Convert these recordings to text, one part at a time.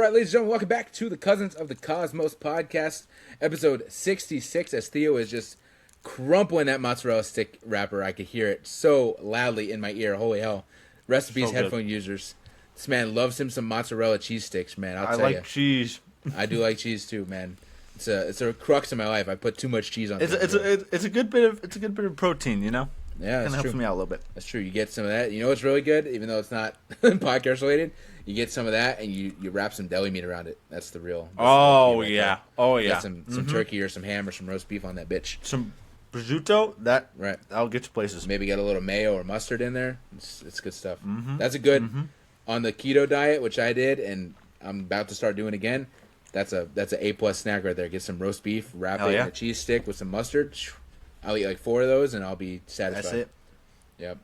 right, ladies and gentlemen, welcome back to the Cousins of the Cosmos podcast, episode 66, as Theo is just crumpling that mozzarella stick wrapper. I could hear it so loudly in my ear. Holy hell. Rest in peace, headphone users. This man loves him some mozzarella cheese sticks, man. I like cheese. I do like cheese too, man. It's a crux in my life. I put too much cheese on it. It's a good bit of protein, you know? Yeah, that's true. Helps me out a little bit. That's true. You get some of that. You know what's really good, even though it's not podcast related? You get some of that and you wrap some deli meat around it. That's the real. Oh yeah. Get some turkey or some ham or some roast beef on that bitch. Some prosciutto, that'll get you places. Maybe get a little mayo or mustard in there. It's good stuff. That's a good on the keto diet, which I did and I'm about to start doing again. That's a A+ snack right there. Get some roast beef, wrap it in a cheese stick with some mustard. I'll eat like 4 of those and I'll be satisfied. That's it. Yep.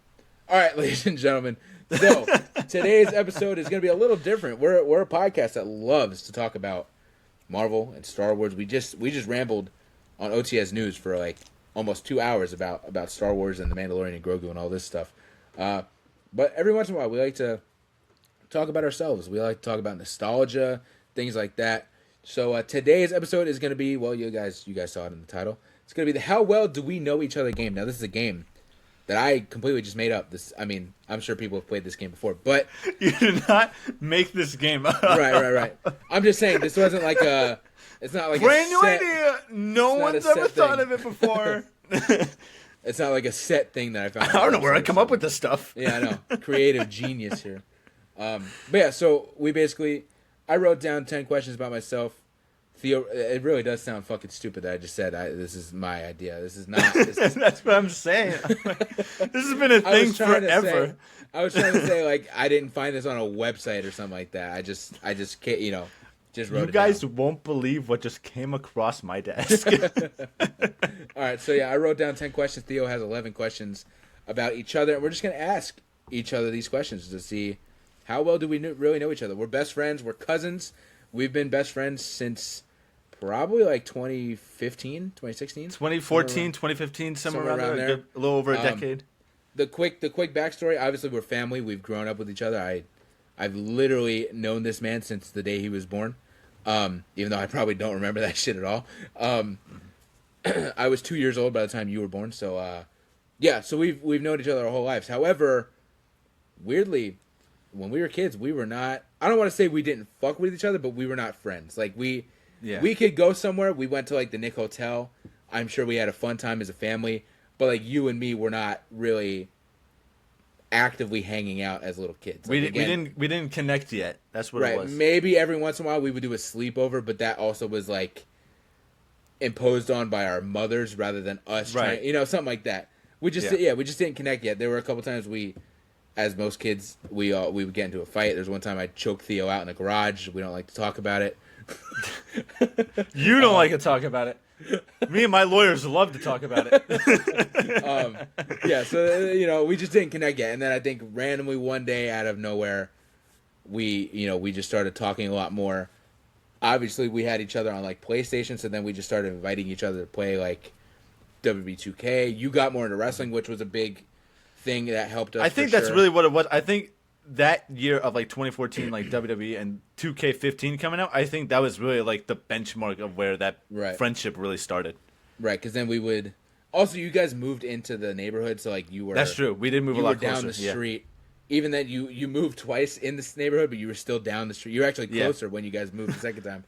All right, ladies and gentlemen. So today's episode is going to be a little different. We're a podcast that loves to talk about Marvel and Star Wars. We just rambled on OTS News for like almost 2 hours about Star Wars and the Mandalorian and Grogu and all this stuff. But every once in a while, we like to talk about ourselves. We like to talk about nostalgia, things like that. So today's episode is going to be, well, you guys saw it in the title. It's going to be the How Well Do We Know Each Other game. Now, this is a game that I completely just made up. I'm sure people have played this game before, but you did not make this game up. Right. I'm just saying this wasn't like a. It's not like brand new idea. No one's ever thought of it before. It's not like a set thing that I found. I don't know where I come up with this stuff. Yeah, I know. Creative genius here. But yeah, so I wrote down 10 questions about myself. Theo, it really does sound fucking stupid that I just said this is my idea. This is not. That's what I'm saying. This has been a thing forever. I was trying to say like I didn't find this on a website or something like that. I just can't, just wrote it down. You guys won't believe what just came across my desk. All right, so yeah, I wrote down 10 questions. Theo has 11 questions about each other, and we're just gonna ask each other these questions to see how well do we really know each other. We're best friends. We're cousins. We've been best friends since probably like 2015, 2016? 2014, 2015, somewhere around there. A little over a decade. The quick backstory, obviously we're family. We've grown up with each other. I've literally known this man since the day he was born, even though I probably don't remember that shit at all. I was 2 years old by the time you were born, so so we've known each other our whole lives. However, weirdly, when we were kids, we were not, I don't want to say we didn't fuck with each other, but we were not friends. Like, we could go somewhere. We went to, like, the Nick Hotel. I'm sure we had a fun time as a family. But, like, you and me were not really actively hanging out as little kids. Like, we didn't connect yet. That's what it was. Maybe every once in a while we would do a sleepover, but that also was, like, imposed on by our mothers rather than us trying, something like that. We just didn't connect yet. There were a couple times as most kids, we would get into a fight. There's one time I choked Theo out in the garage. We don't like to talk about it. You don't like to talk about it. Me and my lawyers love to talk about it. So we just didn't connect yet. And then I think randomly one day out of nowhere, we just started talking a lot more. Obviously, we had each other on like PlayStation, so then we just started inviting each other to play like WWE 2K. You got more into wrestling, which was a big thing that helped us. I think that's really what it was. I think that year of like 2014, like WWE and 2K15 coming out, I think that was really like the benchmark of where that friendship really started. Right, because then we would also, you guys moved into the neighborhood, so like you were. That's true. We did move a lot closer. Down the street. Even then, you moved twice in this neighborhood, but you were still down the street. You were actually closer when you guys moved the second time.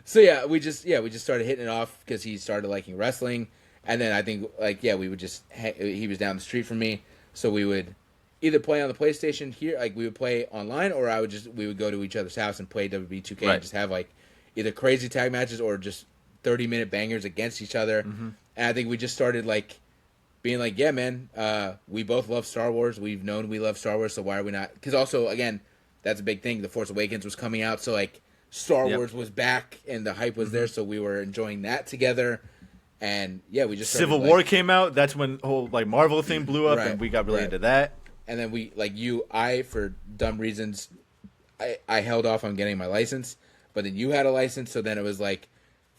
So we just started hitting it off because he started liking wrestling. And then I think, we would just, he was down the street from me, so we would either play on the PlayStation here, like we would play online, or we would go to each other's house and play WWE 2K and just have like either crazy tag matches or just 30-minute bangers against each other. Mm-hmm. And I think we just started like being like, yeah, man, we both love Star Wars. We've known we love Star Wars, so why are we not? Because also, again, that's a big thing. The Force Awakens was coming out, so like Star Wars was back and the hype was there, so we were enjoying that together. And we just started, Civil War came out. That's when the whole like Marvel thing blew up, and we got really into that. And then I for dumb reasons, I held off on getting my license, but then you had a license, so then it was like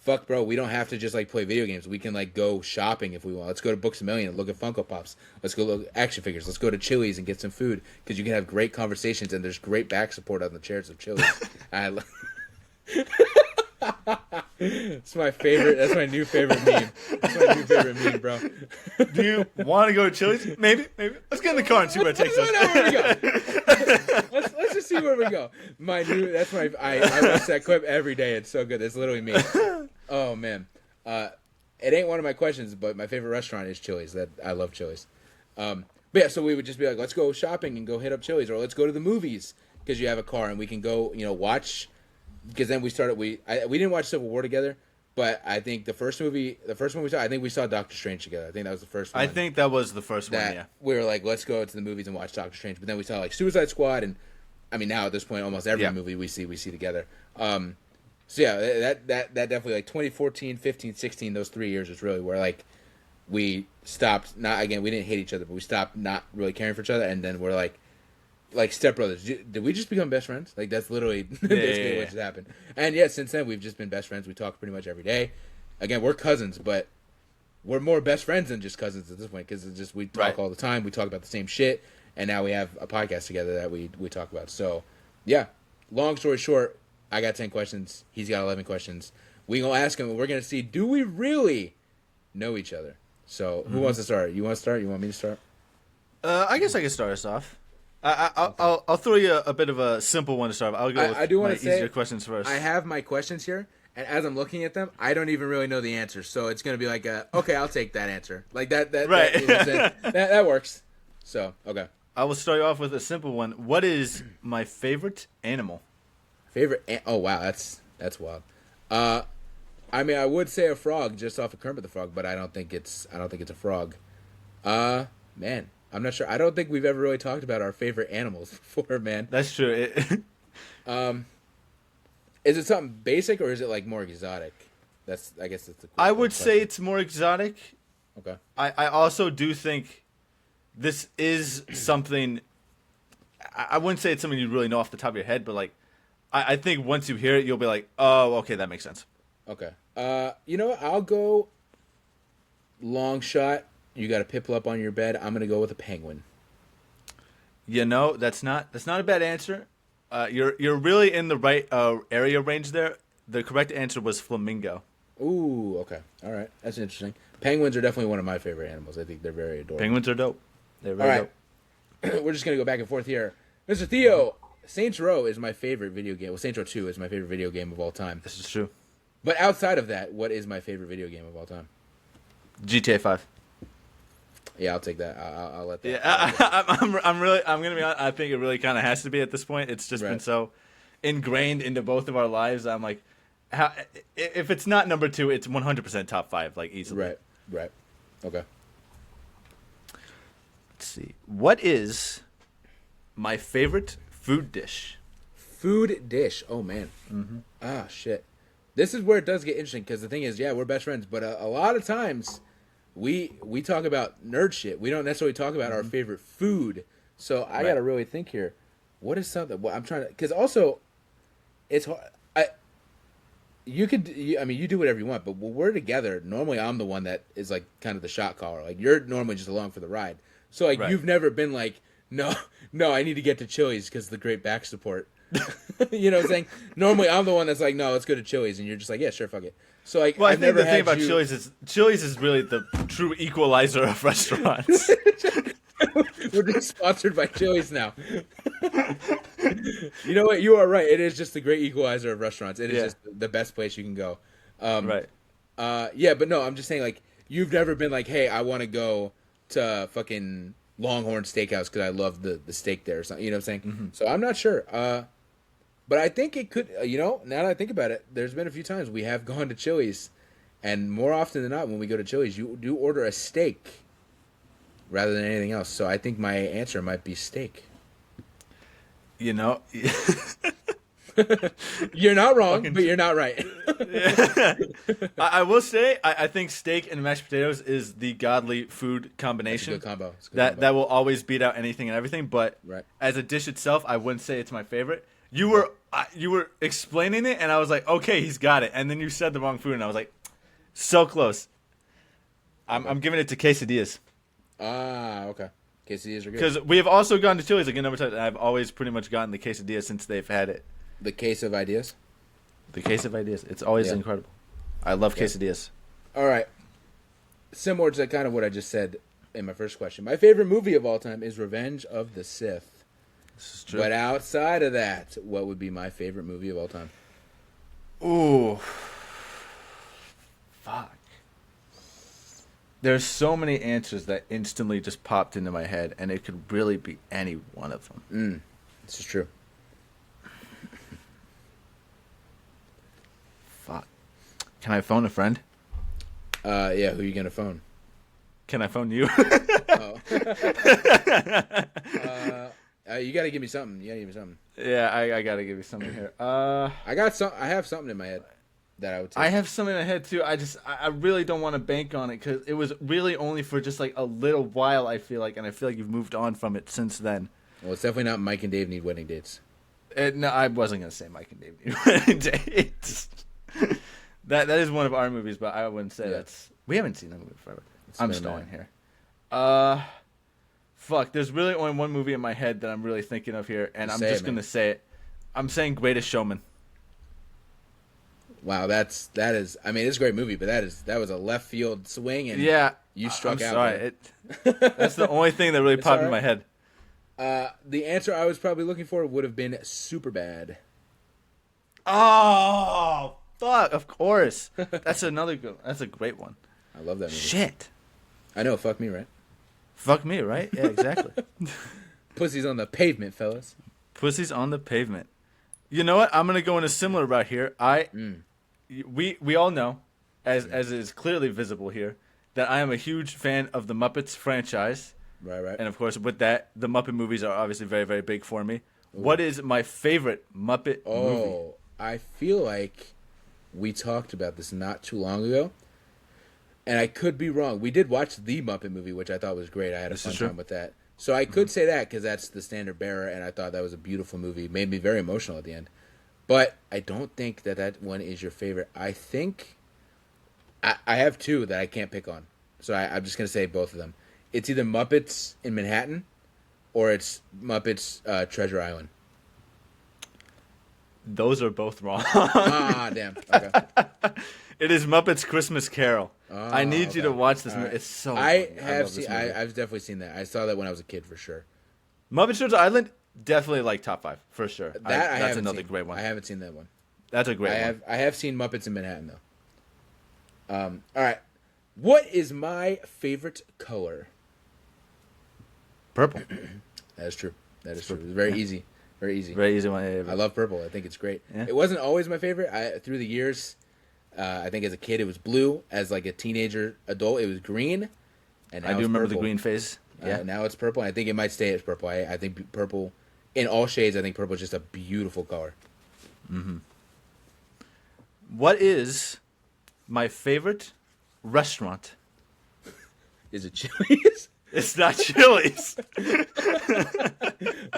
fuck, bro, we don't have to just like play video games. We can like go shopping if we want. Let's go to Books A Million and look at Funko Pops. Let's go look at action figures. Let's go to Chili's and get some food because you can have great conversations and there's great back support on the chairs of Chili's. It's my favorite. That's my new favorite meme. That's my new favorite meme, bro. Do you want to go to Chili's? Maybe. Let's get in the car and see where it takes us. Where we go. Let's just see where we go. My new. That's my. I watch that clip every day. It's so good. It's literally me. Oh man. It ain't one of my questions, but my favorite restaurant is Chili's. That I love Chili's. But yeah, so we would just be like, let's go shopping and go hit up Chili's, or let's go to the movies because you have a car and we can go, watch. Because then we started. We didn't watch Civil War together, but I think the first one we saw, I think we saw Doctor Strange together. I think that was the first one. I think that was the first one. Yeah, we were like, let's go to the movies and watch Doctor Strange. But then we saw like Suicide Squad, and I mean now at this point, almost every movie we see together. So yeah, that definitely like 2014, 15, 16, those 3 years is really where like we stopped. Not again, we didn't hate each other, but we stopped not really caring for each other, and then we're like stepbrothers. Did we just become best friends? Like that's literally basically what just happened. And yeah, since then we've just been best friends. We talk pretty much every day. Again, we're cousins, but we're more best friends than just cousins at this point because it's just we talk all the time. We talk about the same shit, and now we have a podcast together that we talk about. So yeah, long story short, I got 10 questions. He's got 11 questions. We gonna ask him, and we're gonna see, do we really know each other? So who wants to start? You want to start? You want me to start? I guess I can start us off. I'll throw you a bit of a simple one to start. I'll go with my easier questions first. I have my questions here, and as I'm looking at them, I don't even really know the answers. So it's going to be like, okay, I'll take that answer. Like that right. That works. So, okay. I will start you off with a simple one. What is my favorite animal? Oh, wow, that's wild. I mean, I would say a frog just off of Kermit the Frog, but I don't think it's a frog. Man. I'm not sure. I don't think we've ever really talked about our favorite animals before, man. That's true. Is it something basic or is it like more exotic? I guess that's the question. I would say it's more exotic. Okay. I also do think this is something. I wouldn't say it's something you really know off the top of your head, but like, I think once you hear it, you'll be like, oh, okay, that makes sense. Okay. You know what? I'll go long shot. You got a Piplup on your bed. I'm gonna go with a penguin. That's not a bad answer. You're really in the right area range there. The correct answer was flamingo. Ooh, okay, all right, that's interesting. Penguins are definitely one of my favorite animals. I think they're very adorable. Penguins are dope. They're very dope. We're just gonna go back and forth here, Mr. Theo. Saints Row is my favorite video game. Well, Saints Row 2 is my favorite video game of all time. This is true. But outside of that, what is my favorite video game of all time? GTA 5. Yeah, I'll take that. I'll let that. Yeah, I'm gonna be honest. I think it really kind of has to be at this point. It's just been so ingrained into both of our lives. I'm like, if it's not number 2, it's 100% top 5, like easily. Right. Okay. Let's see. What is my favorite food dish? Food dish. Oh man. Mm-hmm. Ah shit. This is where it does get interesting because the thing is, yeah, we're best friends, but a lot of times. We talk about nerd shit. We don't necessarily talk about our favorite food. So I got to really think here. What is something? What I'm trying to, because also, it's hard. You do whatever you want, but when we're together, normally I'm the one that is like kind of the shot caller. Like you're normally just along for the ride. So like you've never been like, no, I need to get to Chili's because of the great back support. You know what I'm saying? Normally I'm the one that's like, no, let's go to Chili's, and you're just like, yeah, sure, fuck it. So like, well, I think the thing about Chili's is really the true equalizer of restaurants. We're just sponsored by Chili's now. You know what? You are right. It is just the great equalizer of restaurants. It is just the best place you can go. Right. Yeah, but no, I'm just saying, like, you've never been like, hey, I want to go to fucking Longhorn Steakhouse because I love the steak there or something. You know what I'm saying? Mm-hmm. So I'm not sure. But I think it could, now that I think about it, there's been a few times we have gone to Chili's, and more often than not, when we go to Chili's, you do order a steak rather than anything else. So I think my answer might be steak. You're not wrong, but you're not right. I will say, I think steak and mashed potatoes is the godly food combination. It's a good combo. That will always beat out anything and everything. But as a dish itself, I wouldn't say it's my favorite. You were explaining it, and I was like, okay, he's got it. And then you said the wrong food, and I was like, so close. I'm giving it to quesadillas. Ah, okay. Quesadillas are good. Because we have also gone to Chili's like a number of times, and I've always pretty much gotten the quesadilla since they've had it. The case of ideas? The case of ideas. It's always incredible. I love quesadillas. All right. Similar to kind of what I just said in my first question. My favorite movie of all time is Revenge of the Sith. This is true. But outside of that, what would be my favorite movie of all time? Ooh. Fuck. There's so many answers that instantly just popped into my head, and it could really be any one of them. This is true. Fuck. Can I phone a friend? Yeah, who are you going to phone? Can I phone you? Oh. You got to give me something. Yeah, I got to give you something here. I have something in my head that I would take. I have something in my head, too. I really don't want to bank on it, because it was really only for just, like, a little while, I feel like, and I feel like you've moved on from it since then. Well, it's definitely not Mike and Dave Need Wedding Dates. No, I wasn't going to say Mike and Dave Need Wedding Dates. That is one of our movies, but I wouldn't say that's... We haven't seen that movie forever. I'm stalling here. Fuck, there's really only one movie in my head that I'm really thinking of here, and I'm just going to say it. I'm saying Greatest Showman. Wow, that is. I mean, it's a great movie, but that was a left field swing, and you struck out. Sorry, that's the only thing that really popped in my head. The answer I was probably looking for would have been Superbad. Oh, fuck! Of course, that's another good. That's a great one. I love that movie. Shit. I know. Fuck me, right? Fuck me, right? Yeah, exactly. Pussy's on the pavement, fellas. Pussy's on the pavement. You know what? I'm gonna go in a similar route here. We all know, as is clearly visible here, that I am a huge fan of the Muppets franchise. Right. And of course, with that, the Muppet movies are obviously very, very big for me. Ooh. What is my favorite Muppet movie? I feel like we talked about this not too long ago, and I could be wrong. We did watch the Muppet movie, which I thought was great. I had a fun time with that. So I could say that because that's the standard bearer, and I thought that was a beautiful movie. It made me very emotional at the end. But I don't think that one is your favorite. I think I have two that I can't pick on. So I'm just going to say both of them. It's either Muppets in Manhattan or it's Muppets Treasure Island. Those are both wrong. Damn. Okay. It is Muppets Christmas Carol. I need you to watch this movie. Right. It's so I've definitely seen that. I saw that when I was a kid for sure. Muppets Treasure Island, definitely like top 5 for sure. That's another great one. I haven't seen that one. That's a great one. I have seen Muppets in Manhattan though. All right. What is my favorite color? Purple. That is true. True. Very easy. Very easy. Very easy one. I love purple. I think it's great. Yeah. It wasn't always my favorite. Through the years, I think as a kid it was blue. As like a teenager, adult, it was green. And I do remember the green phase. Yeah. Now it's purple. And I think it might stay as purple. I think purple, in all shades, I think purple is just a beautiful color. Mm-hmm. What is my favorite restaurant? Is it Chili's? It's not Chili's.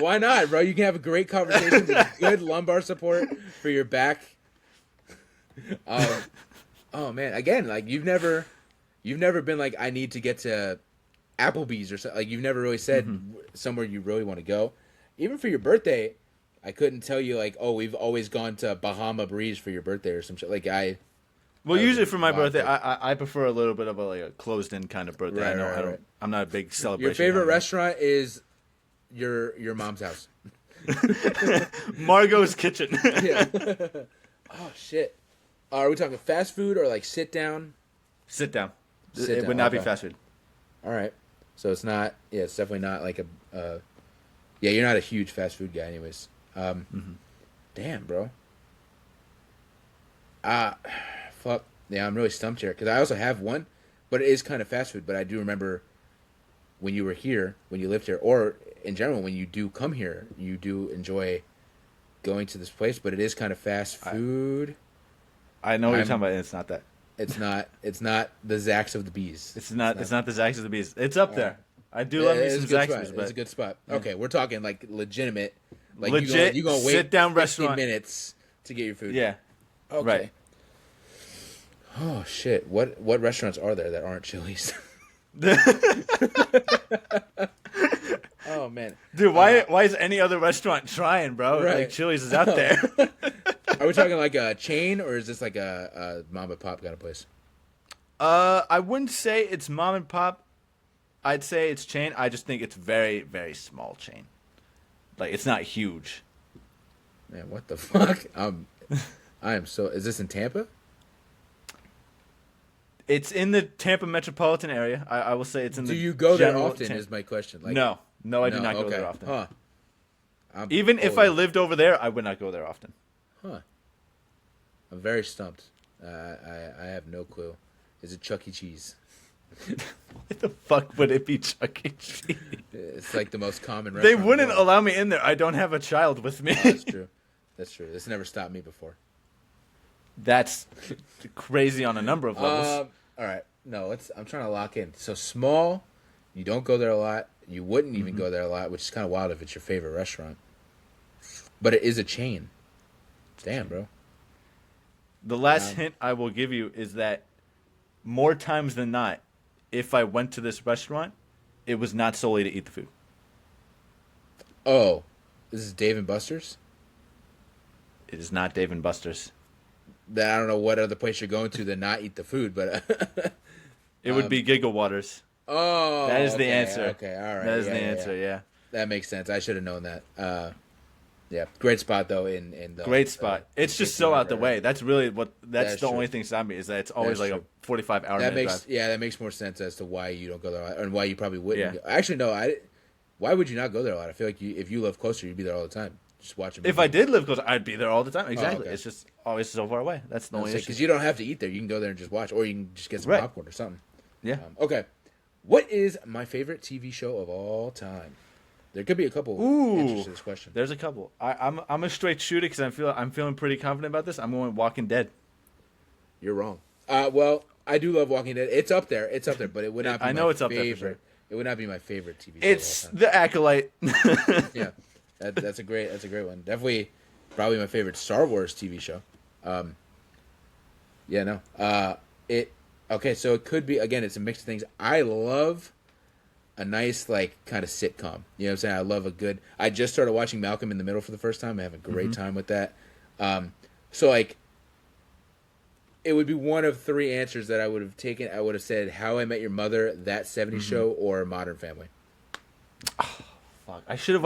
Why not, bro? You can have a great conversation with good lumbar support for your back. Oh man, again, like you've never been like, I need to get to Applebee's or something. Like you've never really said somewhere you really want to go. Even for your birthday, I couldn't tell you like, oh, we've always gone to Bahama Breeze for your birthday or some shit. Like Well, usually for my birthday, I prefer a little bit of a closed-in kind of birthday. Right. I'm not a big celebration. Your favorite restaurant is your mom's house. Margot's Kitchen. Yeah. Oh shit. Are we talking fast food or like sit down? Sit down. It would not be fast food. All right. So it's not. Yeah, it's definitely not like a. Yeah, you're not a huge fast food guy, anyways. Damn, bro. Fuck. Yeah, I'm really stumped here because I also have one, but it is kind of fast food. But I do remember when you were here, when you lived here, or in general when you do come here, you do enjoy going to this place. But it is kind of fast food. I know what you're talking about. And it's not that. It's not the Zacks of the Bees. It's not the Zacks of the Bees. It's up there. I do love me some Zacks. It's a good spot. Okay, we're talking like legitimate, Like legit you gonna wait sit down 15 restaurant minutes to get your food. Yeah. Okay. Right. Oh shit! What restaurants are there that aren't Chili's? Oh man, Dude, why is any other restaurant trying, bro? Right. Like Chili's is out there. Are we talking like a chain or is this like a mom and pop kind of place? I wouldn't say it's mom and pop. I'd say it's chain. I just think it's very, very small chain. Like it's not huge. Man, what the fuck? I am so. Is this in Tampa? It's in the Tampa metropolitan area. I will say it's in the. Do you go there general often? Is my question. Like, no, I do not go there often. Huh. Even if I lived over there, I would not go there often. Huh. I'm very stumped. I have no clue. Is it Chuck E. Cheese? What the fuck would it be, Chuck E. Cheese? It's like the most common They restaurant. wouldn't allow me in there. I don't have a child with me. Oh, that's true. That's true. This never stopped me before. That's crazy on a number of levels. All right. No, I'm trying to lock in. So small, you don't go there a lot. You wouldn't even go there a lot, which is kind of wild if it's your favorite restaurant. But it is a chain. Damn, bro. The last hint I will give you is that more times than not, if I went to this restaurant, it was not solely to eat the food. Oh, this is Dave & Buster's? It is not Dave & Buster's. That I don't know what other place you're going to not eat the food, but It would be Giggle Waters. oh, That is the okay, answer. Okay, all right. That is yeah, the yeah, answer, yeah. yeah. That makes sense. I should have known that. Yeah, great spot though. In the Great spot. It's just so out the way. That's really what. That's That's the true. only thing stopping me is that it's always That's like true. a 45-hour that minute makes drive. that makes more sense as to why you don't go there a lot, and why you probably wouldn't. Yeah. Go. Actually, no. Why would you not go there a lot? I feel like if you live closer, you'd be there all the time. Just watch a movie. If I did live close, I'd be there all the time. Exactly. okay. It's just always so far away. That's the only issue. Because you don't have to eat there. You can go there and just watch, or you can just get some Right. popcorn or something. Yeah. Okay. What is my favorite TV show of all time? There could be a couple answers to this question. There's a couple. I'm a straight shooter because I'm feeling pretty confident about this. I'm going Walking Dead. You're wrong. Well, I do love Walking Dead. It's up there, but it would not be I know my it's up favorite. there for sure. It would not be my favorite TV show It's of all time. The Acolyte. Yeah. That's a great one. Definitely probably my favorite Star Wars TV show. Okay, so it could be, again, it's a mix of things. I love a nice, like, kind of sitcom. You know what I'm saying? I love I just started watching Malcolm in the Middle for the first time. I have a great time with that. So, like, it would be one of three answers that I would have taken. I would have said How I Met Your Mother, That 70s Show, or Modern Family. Fuck. I should have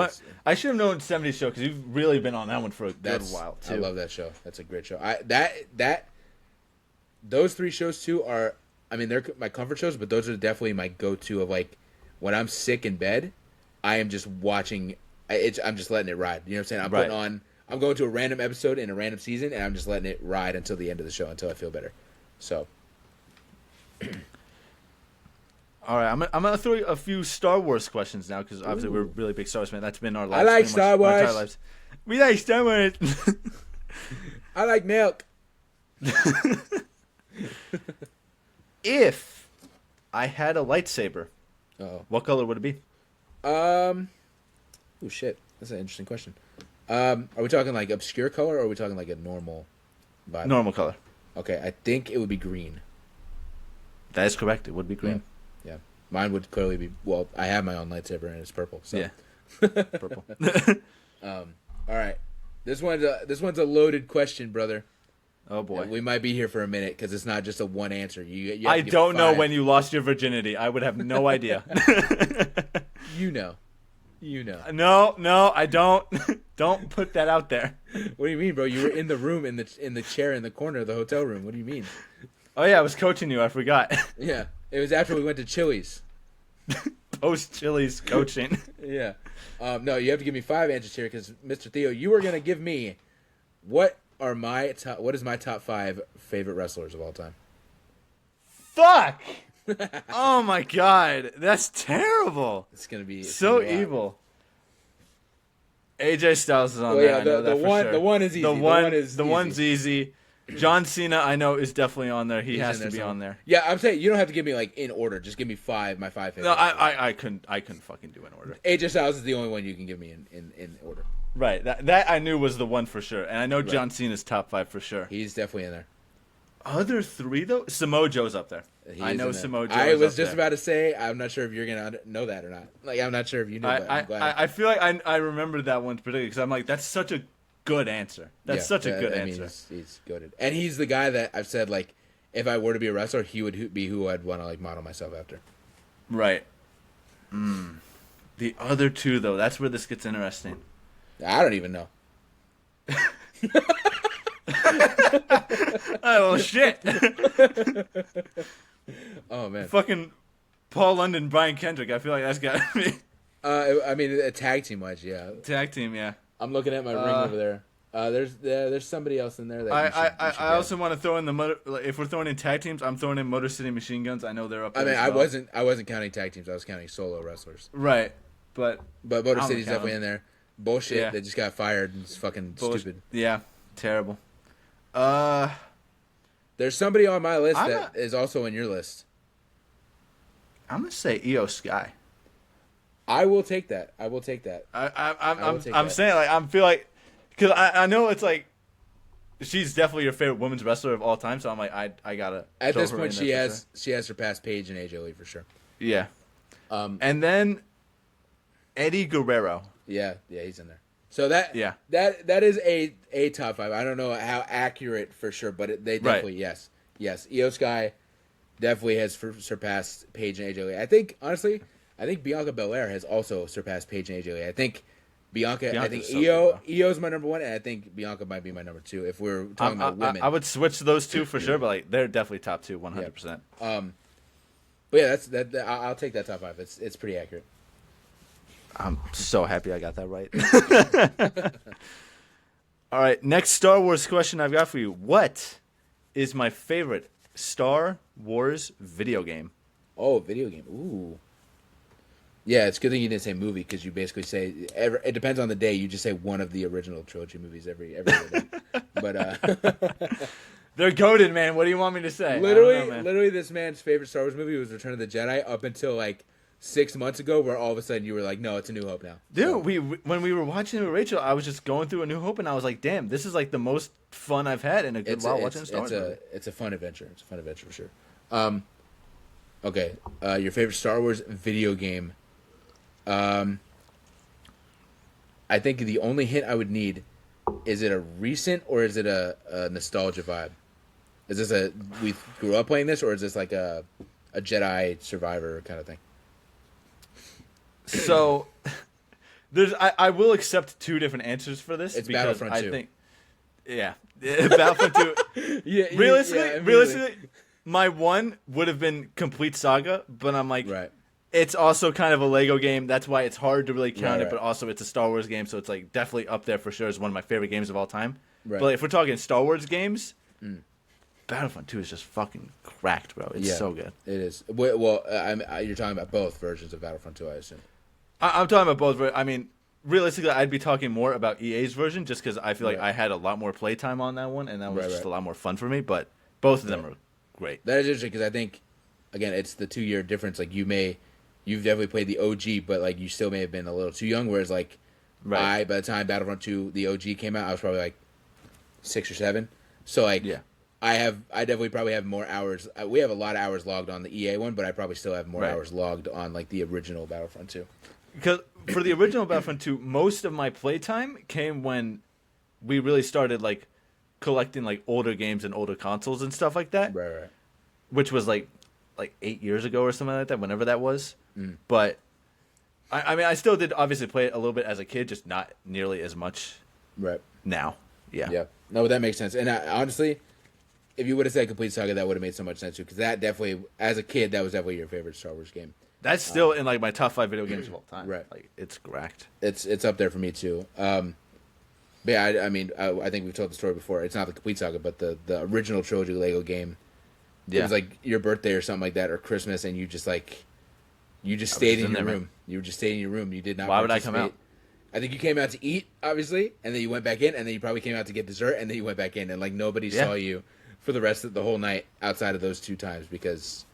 known 70s Show because you've really been on that one for a good while too. I love that show. That's a great show. Those three shows too are, I mean, they're my comfort shows, but those are definitely my go-to of, like, when I'm sick in bed, I am just watching. I'm just letting it ride. You know what I'm saying? I'm putting on. I'm going to a random episode in a random season, and I'm just letting it ride until the end of the show until I feel better. So. All right, I'm gonna throw you a few Star Wars questions now because obviously we're really big Star Wars fans. That's been our lives. I like Star Wars. Our entire lives. We like Star Wars. I like milk. If I had a lightsaber, what color would it be? Oh shit, that's an interesting question. Are we talking like obscure color, or are we talking like a normal vibe? Normal color. Okay, I think it would be green. That is correct. It would be green. Yeah. Mine would clearly be. Well, I have my own lightsaber, and it's purple. So. Yeah. Purple. All right, this one's a loaded question, brother. Oh boy. We might be here for a minute because it's not just a one answer. You have I to give don't know 5. when you lost your virginity. I would have no idea. You know. No, I don't. Don't put that out there. What do you mean, bro? You were in the room in the chair in the corner of the hotel room. What do you mean? Oh yeah, I was coaching you. I forgot. Yeah, it was after we went to Chili's. Post Chili's coaching. Yeah. No, you have to give me 5 answers here because Mr. Theo, you were gonna give me what is my top 5 favorite wrestlers of all time? Fuck. Oh my god, that's terrible. It's gonna be So gonna be wild. evil. AJ Styles is on Well, there. yeah, I know that for sure. the one is easy. The one's easy. John Cena, I know, is definitely on there. He He's has in to there be somewhere. on there. Yeah, I'm saying you don't have to give me like in order. Just give me 5. My 5 favorites. No, I couldn't fucking do an order. AJ Styles is the only one you can give me in order. Right. That I knew was the one for sure, and I know Right. John Cena's top 5 for sure. He's definitely in there. Other 3 though, Samoa Joe's up there. He I is know in there. Samoa Joe. I is was up just there. about to say, I'm not sure if you're gonna know that or not. Like, I'm not sure if you knew, but I'm glad. I feel like I remembered that one particularly because I'm like, that's such a good answer. That's such a good answer. Mean, he's goated, and he's the guy that I've said like, if I were to be a wrestler, he would be who I'd want to like model myself after. Right. The other 2 though, that's where this gets interesting. I don't even know. Oh shit! Oh man, Fucking Paul London, Brian Kendrick. I feel like that's got to be I mean, a tag team wise, yeah. tag team. Yeah. I'm looking at my ring over there. There's somebody else in there that you should I also want to throw in if we're throwing in tag teams, I'm throwing in Motor City Machine Guns. I know they're up there. I mean, as well. I wasn't counting tag teams. I was counting solo wrestlers. Right, but Motor I'm City's counting. definitely in there. Bullshit. Yeah. They just got fired. And it's fucking stupid. Yeah, terrible. There's somebody on my list I'm that is also in your list. I'm gonna say Io Sky. I will take that. I will take that. I'm saying like I feel like because I know it's like she's definitely your favorite women's wrestler of all time. So I'm like I gotta. At throw this her point, in she there for has surpassed Paige and AJ Lee for sure. sure. Yeah. And then Eddie Guerrero. Yeah, he's in there. So that Yeah. that is a top 5. I don't know how accurate for sure, but they definitely yes. Io Sky definitely has surpassed Paige and AJ Lee. I think honestly, Bianca Belair has also surpassed Paige and AJ Lee. I think Bianca's I think so Io's my number 1, and I think Bianca might be my number 2 if we're talking about women. I would switch those 2 for sure, but like they're definitely top 2, 100%. But yeah, that's I'll take that top 5. It's pretty accurate. I'm so happy I got that right. All right, next Star Wars question I've got for you. What is my favorite Star Wars video game? Oh, video game. Ooh. Yeah, it's a good thing you didn't say movie because you basically say it depends on the day. You just say one of the original trilogy movies every day. But They're goated, man. What do you want me to say? literally, this man's favorite Star Wars movie was Return of the Jedi up until like 6 months ago, where all of a sudden you were like, no, it's A New Hope now. Dude, when we were watching it with Rachel, I was just going through A New Hope, and I was like, damn, this is like the most fun I've had in a good while watching Star Wars. It's a fun adventure. It's a fun adventure for sure. Okay, your favorite Star Wars video game. I think the only hint I would need is it a recent or is it a nostalgia vibe? Is this we grew up playing this, or is this like a Jedi Survivor kind of thing? So, I will accept 2 different answers for this. It's because Battlefront 2. I think, yeah, Battlefront 2. Realistically, my one would have been Complete Saga, but I'm like, Right. It's also kind of a Lego game. That's why it's hard to really count it, Right. but also it's a Star Wars game, so it's like definitely up there for sure as one of my favorite games of all time. Right. But like, if we're talking Star Wars games, Battlefront 2 is just fucking cracked, bro. It's so good. It is. Well, you're talking about both versions of Battlefront 2, I assume. I'm talking about both. I mean, realistically, I'd be talking more about EA's version just because I feel like I had a lot more playtime on that one, and that was just a lot more fun for me. But both of them are great. That is interesting because I think, again, it's the 2-year difference. Like you've definitely played the OG, but like you still may have been a little too young. Whereas like by the time Battlefront 2, the OG came out, I was probably like 6 or 7. So like I definitely probably have more hours. We have a lot of hours logged on the EA one, but I probably still have more hours logged on like the original Battlefront 2. Because for the original Battlefront 2, most of my playtime came when we really started like collecting like older games and older consoles and stuff like that. Right. Which was like 8 years ago or something like that, whenever that was. But I mean, I still did obviously play it a little bit as a kid, just not nearly as much. Right. Now. Yeah. Yeah. No, that makes sense. And honestly, if you would have said Complete Saga, that would have made so much sense too. Because that definitely, as a kid, that was definitely your favorite Star Wars game. That's still in like my top 5 video games of all time. Right. Like it's cracked. It's up there for me too. But yeah, I mean, I think we've told the story before. It's not the Complete Saga, but the original trilogy Lego game. Yeah. It was like your birthday or something like that, or Christmas, and you just stayed in your room. You were just staying in your room. You did not. Why would I come out? I think you came out to eat, obviously, and then you went back in, and then you probably came out to get dessert, and then you went back in, and like nobody saw you for the rest of the whole night outside of those 2 times because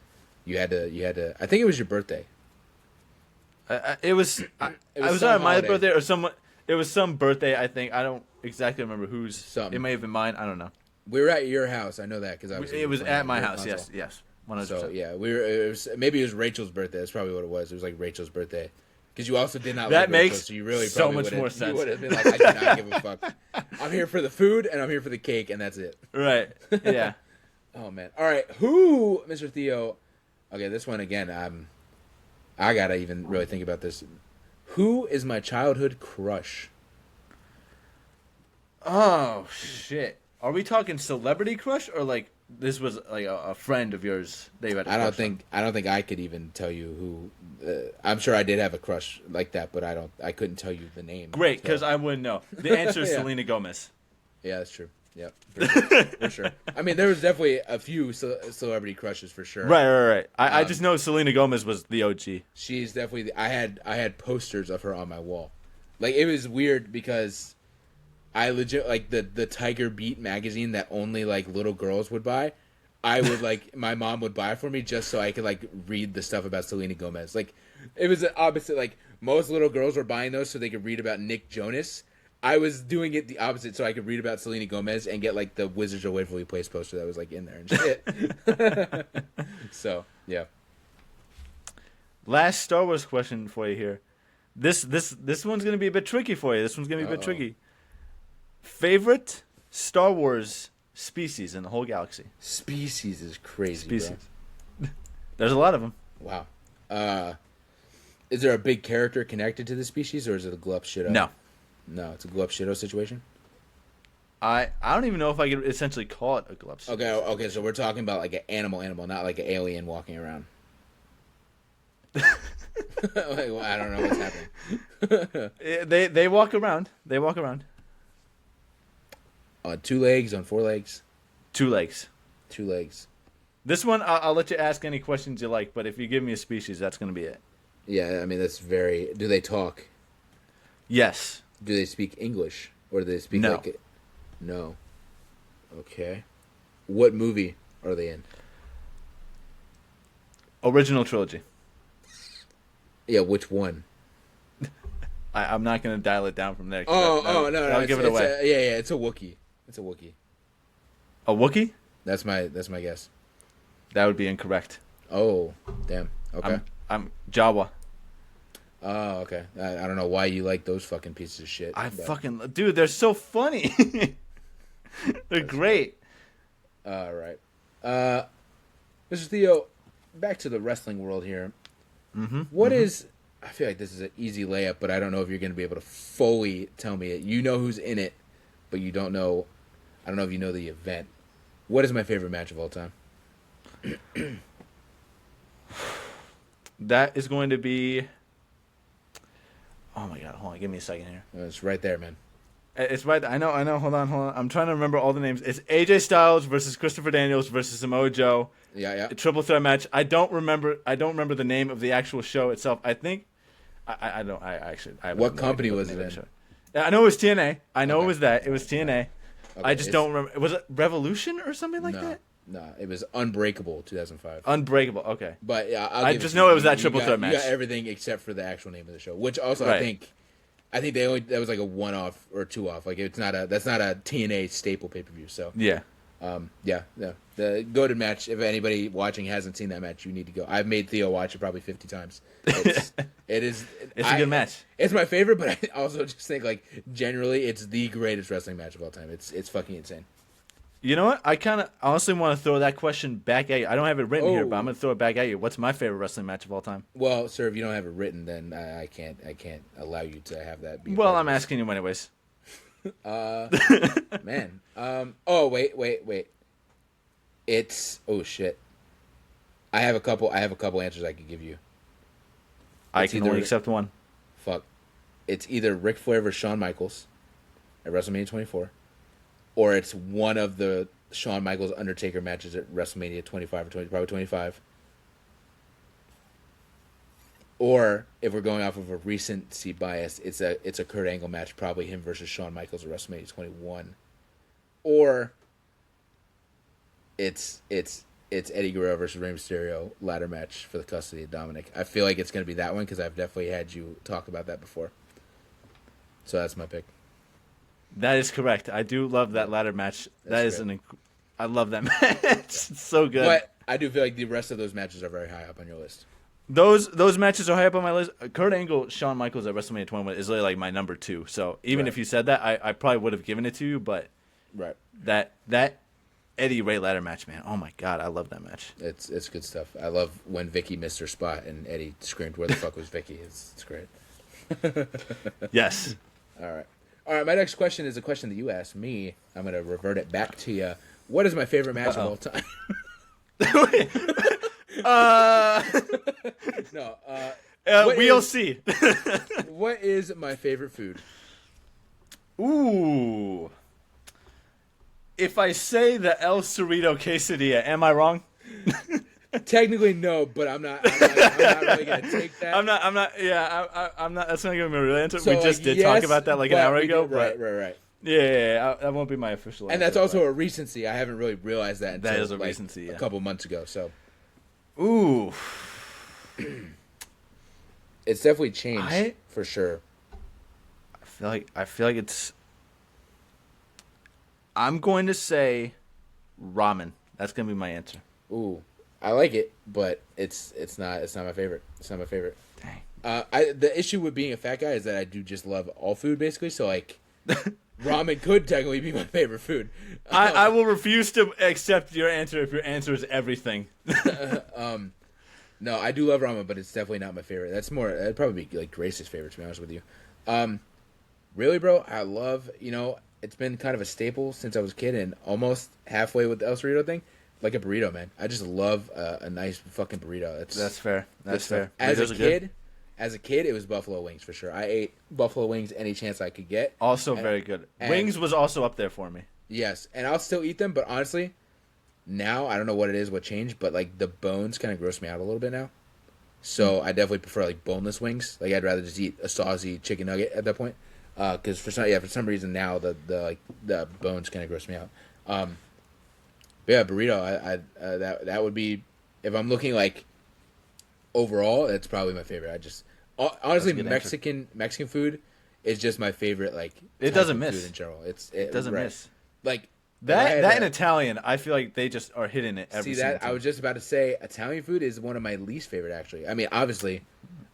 you had to. I think it was your birthday. It was It was either my holiday. birthday or someone. It was some birthday, I think. I don't exactly remember whose. Something. It may have been mine. I don't know. We were at your house. I know that because It was at my house. Yes, yes. 100%. So yeah, maybe it was Rachel's birthday. That's probably what it was. It was like Rachel's birthday. Because you also did not. That like makes Rachel, so you really so probably much more sense. You would have been like, I do not give a fuck. I'm here for the food and I'm here for the cake, and that's it. Right. Yeah. Oh man. All right. Who, Mr. Theo? Okay, this one again. I gotta even really think about this. Who is my childhood crush? Oh shit! Are we talking celebrity crush or like this was like a friend of yours that you had? I don't think I could even tell you who. I'm sure I did have a crush like that, but I couldn't tell you the name. Great, because so. I wouldn't know. The answer is Yeah. Selena Gomez. Yeah, that's true. Yeah, for sure. I mean, there was definitely a few celebrity crushes for sure. Right. I just know Selena Gomez was the OG. She's definitely. I had posters of her on my wall. Like, it was weird because I legit like the Tiger Beat magazine that only like little girls would buy. I would like my mom would buy it for me just so I could like read the stuff about Selena Gomez. Like, it was the opposite. Like, most little girls were buying those so they could read about Nick Jonas. I was doing it the opposite so I could read about Selena Gomez and get like the Wizards of Waverly Place poster that was like in there and shit. So yeah. Last Star Wars question for you here. This one's gonna be a bit tricky for you. This one's gonna be a bit tricky. Favorite Star Wars species in the whole galaxy? Species is crazy. Species. There's a lot of them. Wow. Is there a big character connected to the species, or is it a Glup Shido? No, it's a Glup Shido situation. I don't even know if I could essentially call it a Glup. Okay. So we're talking about like an animal, not like an alien walking around. Like, well, I don't know what's happening. They walk around. They walk around. On 2 legs, on 4 legs. 2 legs. 2 legs. This one, I'll let you ask any questions you like, but if you give me a species, that's going to be it. Yeah, I mean, that's very... Do they talk? Yes. Do they speak English? Or do they speak No. like... No. Okay. What movie are they in? Original trilogy. Yeah, which one? I'm not going to dial it down from there. No. I'll give it away. It's a Wookiee. It's a Wookiee. A Wookiee? That's my guess. That would be incorrect. Oh, damn. Okay. I'm Jawa. Oh, okay. I don't know why you like those fucking pieces of shit. Dude, they're so funny. They're great. All right. Mr. Theo, back to the wrestling world here. Mm-hmm. What is... I feel like this is an easy layup, but I don't know if you're going to be able to fully tell me it. You know who's in it, but you don't know... I don't know if you know the event. What is my favorite match of all time? That is going to be... Oh my god, hold on, give me a second here. It's right there, man. It's right there. I know, hold on. I'm trying to remember all the names. It's AJ Styles versus Christopher Daniels versus Samoa Joe. Yeah. A triple threat match. I don't remember the name of the actual show itself. I think... I have What no company idea was the name it of the in? show. I know it was TNA. I know Okay. it was that. It was TNA. Okay, I just don't remember. Was it Revolution or something like no, that? No, it was Unbreakable 2005. Unbreakable. Okay. But yeah, I just know it was that triple threat match. You got everything except for the actual name of the show, which also Right. I think that was like a 1-off or 2-off. Like that's not a TNA staple pay-per-view. So Yeah. The goated match. If anybody watching hasn't seen that match, you need to go. I've made Theo watch it probably 50 times. It's a good match. It's my favorite, but I also just think like generally it's the greatest wrestling match of all time. It's fucking insane. You know what? I kind of honestly want to throw that question back at you. I don't have it written here, but I'm Oh. going to throw it back at you. What's my favorite wrestling match of all time? Well, sir, if you don't have it written, then I can't allow you to have that. Be a Well, part I'm of asking you anyways. this. Man. Oh wait. It's shit. I have a couple answers I could give you. I It's can either- only accept one. Fuck. It's either Ric Flair versus Shawn Michaels at WrestleMania 24, or it's one of the Shawn Michaels Undertaker matches at WrestleMania 25 or 20, probably 25. Or if we're going off of a recency bias, it's a Kurt Angle match, probably him versus Shawn Michaels at WrestleMania 21. Or it's Eddie Guerrero versus Rey Mysterio ladder match for the custody of Dominic. I feel like it's going to be that one because I've definitely had you talk about that before. So that's my pick. That is correct. I do love that ladder match. That's I love that match. It's so good. But I do feel like the rest of those matches are very high up on your list. Those matches are high up on my list. Kurt Angle, Shawn Michaels at WrestleMania 21 is literally like my number 2. So even if you said that, I probably would have given it to you. But that Eddie Ray ladder match, man. Oh my god, I love that match. It's good stuff. I love when Vicky missed her spot and Eddie screamed, "Where the fuck was Vicky?" It's great. Yes. All right. My next question is a question that you asked me. I'm gonna revert it back to you. What is my favorite match of all time? No. We'll see. What is my favorite food? Ooh. If I say the El Cerrito quesadilla, am I wrong? Technically, no, but I'm not really gonna take that. I'm not. Yeah, I'm not. That's not gonna be a real answer. So, we just did talk about that like an hour ago. Right. Yeah. That won't be my official answer. And that's also a recency. I haven't really realized that until that is a recency. Yeah. A couple months ago. So, ooh, it's definitely changed for sure. I feel like it's. I'm going to say ramen. That's gonna be my answer. Ooh. I like it, but it's not my favorite. It's not my favorite. Dang. The issue with being a fat guy is that I do just love all food basically. So like, ramen could technically be my favorite food. I will refuse to accept your answer if your answer is everything. No, I do love ramen, but it's definitely not my favorite. That'd probably be like Grace's favorite, to be honest with you. Really, bro, I love. It's been kind of a staple since I was a kid, and almost halfway with the El Cerrito thing. Like a burrito, man. I just love a nice fucking burrito. That's fair. That's fair. As a kid, it was buffalo wings for sure. I ate buffalo wings any chance I could get. Also very good. Wings was also up there for me. Yes, and I'll still eat them, but honestly, now I don't know what it is, what changed, but like the bones kind of gross me out a little bit now. So I definitely prefer like boneless wings. Like I'd rather just eat a saucy chicken nugget at that point. Because for some reason now the bones kind of gross me out. Yeah, burrito. That would be, if I'm looking like overall, that's probably my favorite. I just honestly Mexican food is just my favorite. Like it doesn't miss food in general. It doesn't miss. Like that in Italian, I feel like they just are hitting it every single time. I was just about to say Italian food is one of my least favorite actually. I mean, obviously,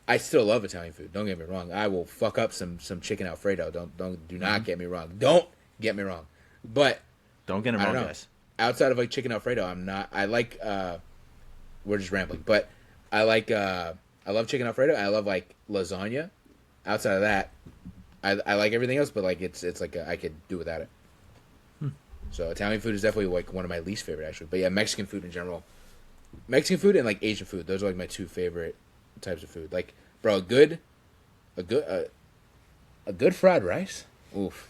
I still love Italian food. Don't get me wrong. I will fuck up some chicken Alfredo. Do not get me wrong. Don't get me wrong. But don't get me wrong, guys. Outside of like chicken Alfredo, I like we're just rambling, but I love chicken Alfredo. I love like lasagna. Outside of that, I like everything else, but like it's like I could do without it. So Italian food is definitely like one of my least favorite actually. But yeah, Mexican food in general. Mexican food and like Asian food, those are like my two favorite types of food. Like, bro, a good fried rice. Oof.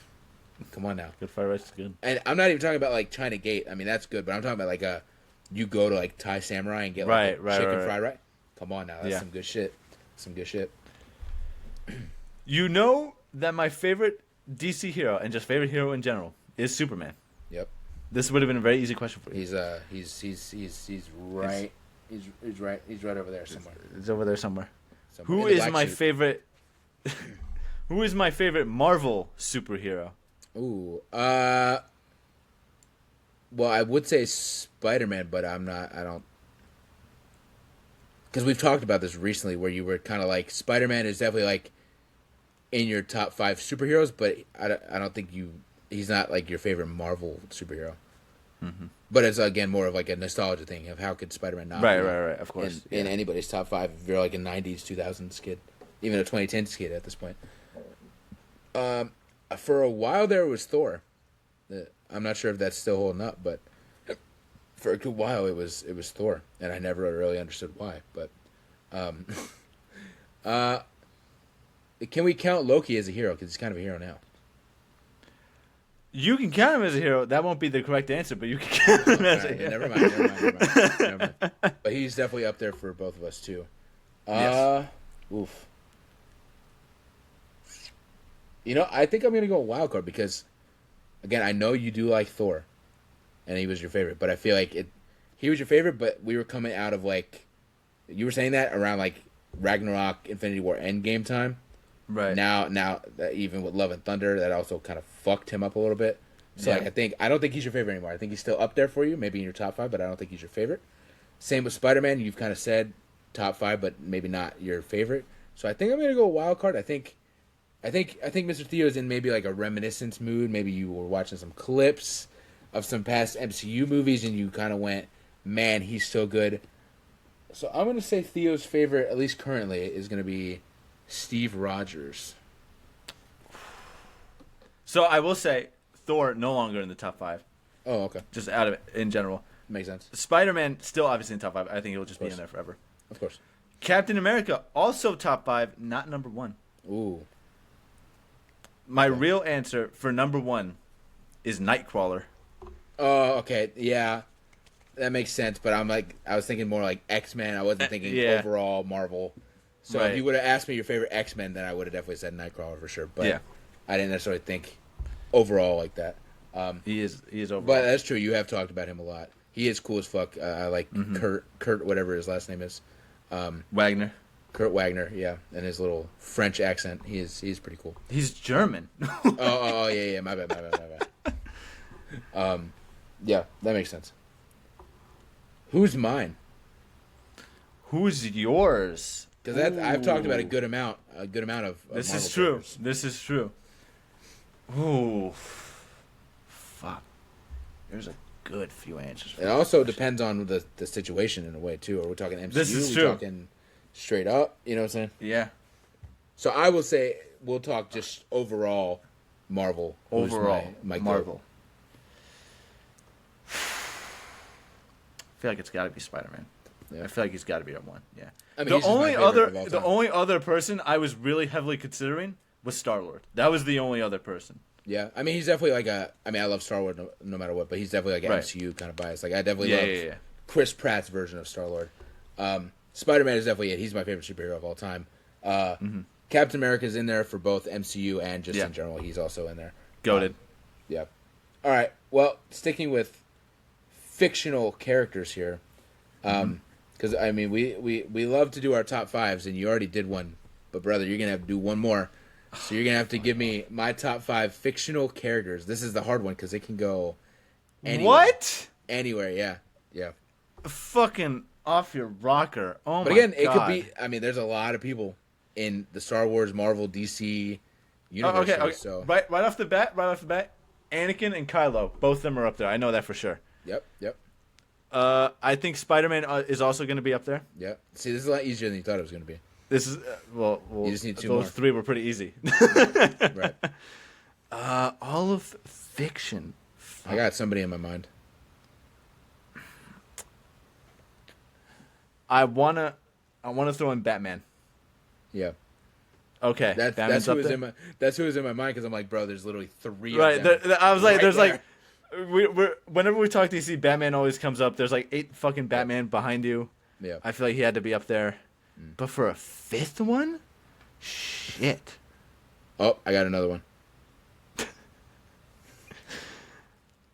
Come on now. Good fried rice is good. And I'm not even talking about like China Gate. I mean, that's good, but I'm talking about like you go to like Thai Samurai and get like chicken fried rice. Come on now. That's some good shit. Some good shit. You know that my favorite DC hero and just favorite hero in general is Superman. Yep. This would have been a very easy question for you. He's right. He's right over there somewhere. He's over there somewhere. Who is my favorite? Who is my favorite Marvel superhero? Ooh. Well, I would say Spider-Man, but I don't. Because we've talked about this recently, where you were kind of like Spider-Man is definitely like in your top 5 superheroes, but I don't think he's not like your favorite Marvel superhero. Mm-hmm. But it's again more of like a nostalgia thing of how could Spider-Man not be right, of course, in anybody's top 5 if you're like a 90s, 2000s kid, even a 2010s kid at this point. For a while there was Thor. I'm not sure if that's still holding up, but for a good while it was Thor, and I never really understood why. But can we count Loki as a hero? Because he's kind of a hero now. You can count him as a hero. That won't be the correct answer, but you can count him as a hero. Never mind. But he's definitely up there for both of us too. Yes. Oof. I think I'm gonna go wild card because, again, I know you do like Thor, and he was your favorite. But I feel like he was your favorite, but we were coming out of like, you were saying that around like Ragnarok, Infinity War, Endgame time. Right. Now even with Love and Thunder, that also kind of fucked him up a little bit. So like, I don't think he's your favorite anymore. I think he's still up there for you, maybe in your top 5, but I don't think he's your favorite. Same with Spider-Man. You've kind of said top 5, but maybe not your favorite. So I think I'm gonna go wild card. I think Mr. Theo is in maybe like a reminiscence mood. Maybe you were watching some clips of some past MCU movies and you kind of went, man, he's so good. So I'm gonna say Theo's favorite, at least currently, is gonna be Steve Rogers. So I will say Thor no longer in the top 5. Oh, okay. Just out of it in general. Makes sense. Spider-Man still obviously in top 5. I think he'll just be in there forever. Of course. Captain America also top 5, not number 1. Ooh. My real answer for number 1 is Nightcrawler. Oh, okay. Yeah. That makes sense, but I was thinking more like X-Men. I wasn't thinking overall Marvel. So if you would have asked me your favorite X-Men, then I would have definitely said Nightcrawler for sure. But I didn't necessarily think overall like that. He is overall. But that's true. You have talked about him a lot. He is cool as fuck. I like Kurt, whatever his last name is. Wagner. Kurt Wagner, yeah, and his little French accent. He's pretty cool. He's German. Yeah. My bad. Yeah, that makes sense. Who's mine? Who's yours? Because I've talked about a good amount of. This Marvel is true. characters. This is true. Ooh, fuck. There's a good few answers. It also depends on the situation in a way too. Are we talking MCU? This is Are we true. talking straight up? You know what I'm saying? Yeah. So I will say we'll talk just overall Marvel. Who's Overall, my Marvel. I feel like it's got to be Spider-Man. Yeah. I feel like he's got to be at 1. Yeah. I mean, The he's just my favorite of all the time. only other person I was really heavily considering was Star-Lord. That was the only other person. Yeah, I mean, he's definitely like I love Star Wars no matter what, but he's definitely like an MCU kind of bias. Like I definitely love Chris Pratt's version of Star-Lord. Spider-Man is definitely it. He's my favorite superhero of all time. Captain America's in there for both MCU and just in general. He's also in there. Goated. Yeah. All right. Well, sticking with fictional characters here, because I mean, we love to do our top 5s, and you already did one, but brother, you're gonna have to do one more. So you're gonna have to give me my top 5 fictional characters. This is the hard one because it can go anywhere. What? Anywhere, yeah. Fucking off your rocker. Oh my god. But again, it could be. I mean, there's a lot of people in the Star Wars, Marvel, DC universe. Okay. So Right off the bat, Anakin and Kylo, both of them are up there. I know that for sure. Yep. I think Spider-Man is also going to be up there. Yep. See, this is a lot easier than you thought it was going to be. This is well. You just need 2 those more. 3 were pretty easy. Right. All of fiction. I got somebody in my mind. I wanna throw in Batman. Yeah. Okay, That's who was in my. That's who was in my mind because I'm like, bro, there's literally 3 of them. I was like, right there's there. we're whenever we talk DC, Batman always comes up. There's like 8 fucking Batman behind you. Yeah. I feel like he had to be up there. But for a 5th one, shit. Oh, I got another one.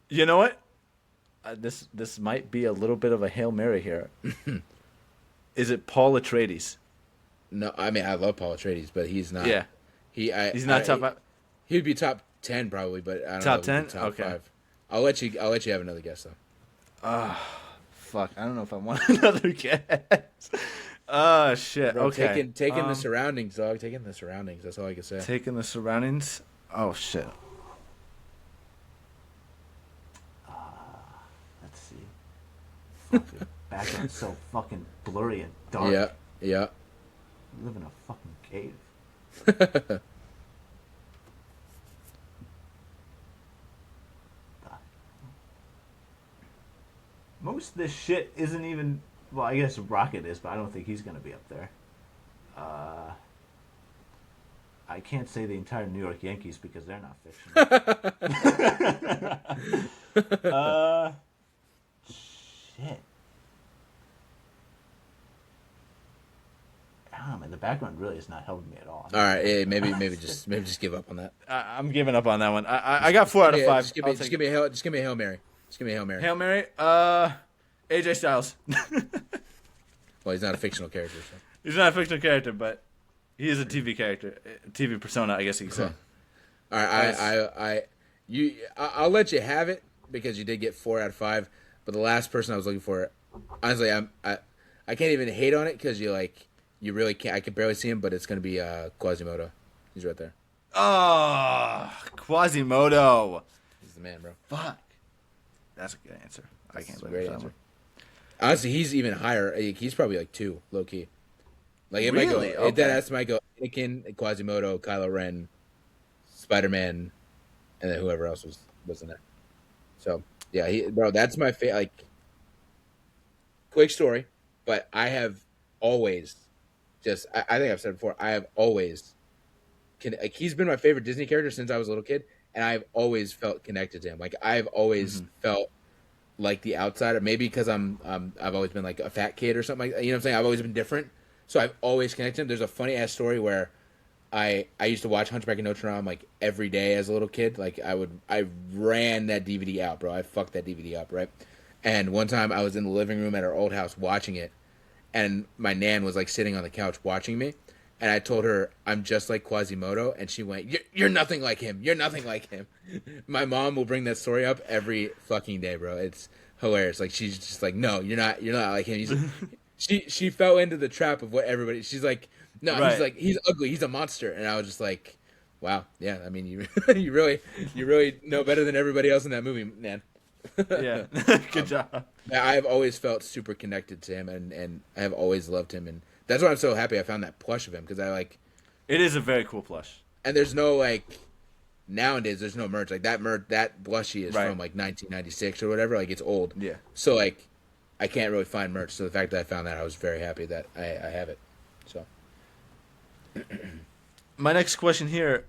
You know what? This might be a little bit of a Hail Mary here. Is it Paul Atreides? No, I mean I love Paul Atreides, but he's not. Yeah. He's not top 5. He'd be top 10 probably, but I don't Top know. 10? Top Okay. 5. I'll let you have another guess though. Fuck, I don't know if I want another guess. Oh, shit. Bro, Okay. Taking the surroundings, dog. Taking the surroundings. That's all I can say. Taking the surroundings. Oh, shit. Let's see. Fucking background's so fucking blurry and dark. Yeah. We live in a fucking cave. Most of this shit isn't even. Well, I guess Rocket is, but I don't think he's gonna be up there. I can't say the entire New York Yankees because they're not fictional. Shit. I don't know, man. The background really is not helping me at all. All right, yeah, maybe just give up on that. I'm giving up on that one. I got 4 out of 5. Just give me a Hail Mary. Just give me a Hail Mary. Hail Mary. AJ Styles. Well, he's not a fictional character. So. He's not a fictional character, but He is a TV character, TV persona, I guess you could say. All right, I'll let you have it because you did get 4 out of 5. But the last person I was looking for, honestly, I can't even hate on it because you really can't. I can barely see him, but it's gonna be Quasimodo. He's right there. Oh, Quasimodo. He's the man, bro. Fuck. That's a good answer. I can't believe great that answer. one. Honestly, he's even higher. He's probably like 2, low key. Like it might Really? go. Okay. That might go Anakin, Quasimodo, Kylo Ren, Spider-Man, and then whoever else was in there. So yeah, bro, that's my favorite. Like, quick story, but I have always I think I've said before. I have always he's been my favorite Disney character since I was a little kid, and I've always felt connected to him. Like I've always felt like the outsider. Maybe because I've always been like a fat kid or something like that. You know what I'm saying? I've always been different, so I've always connected him. There's a funny ass story where I used to watch Hunchback of Notre Dame like every day as a little kid. Like I ran that DVD out, bro. I fucked that DVD up, right? And one time I was in the living room at our old house watching it, and my nan was like sitting on the couch watching me, and I told her I'm just like Quasimodo, and she went, "You're nothing like him. You're nothing like him." My mom will bring that story up every fucking day, bro. It's hilarious. Like she's just like, "No, you're not like him." She fell into the trap of what everybody. She's like, "No, Right. he's ugly. He's a monster." And I was just like, "Wow, yeah. I mean, you you really know better than everybody else in that movie, man." Yeah. Good job. I have always felt super connected to him, and I have always loved him, and that's why I'm so happy I found that plush of him because I like. It is a very cool plush. And there's no like nowadays. There's no merch like that. That blushie is Right. from like 1996 or whatever. Like it's old. Yeah. So like, I can't really find merch. So the fact that I found that, I was very happy that I have it. So. My next question here,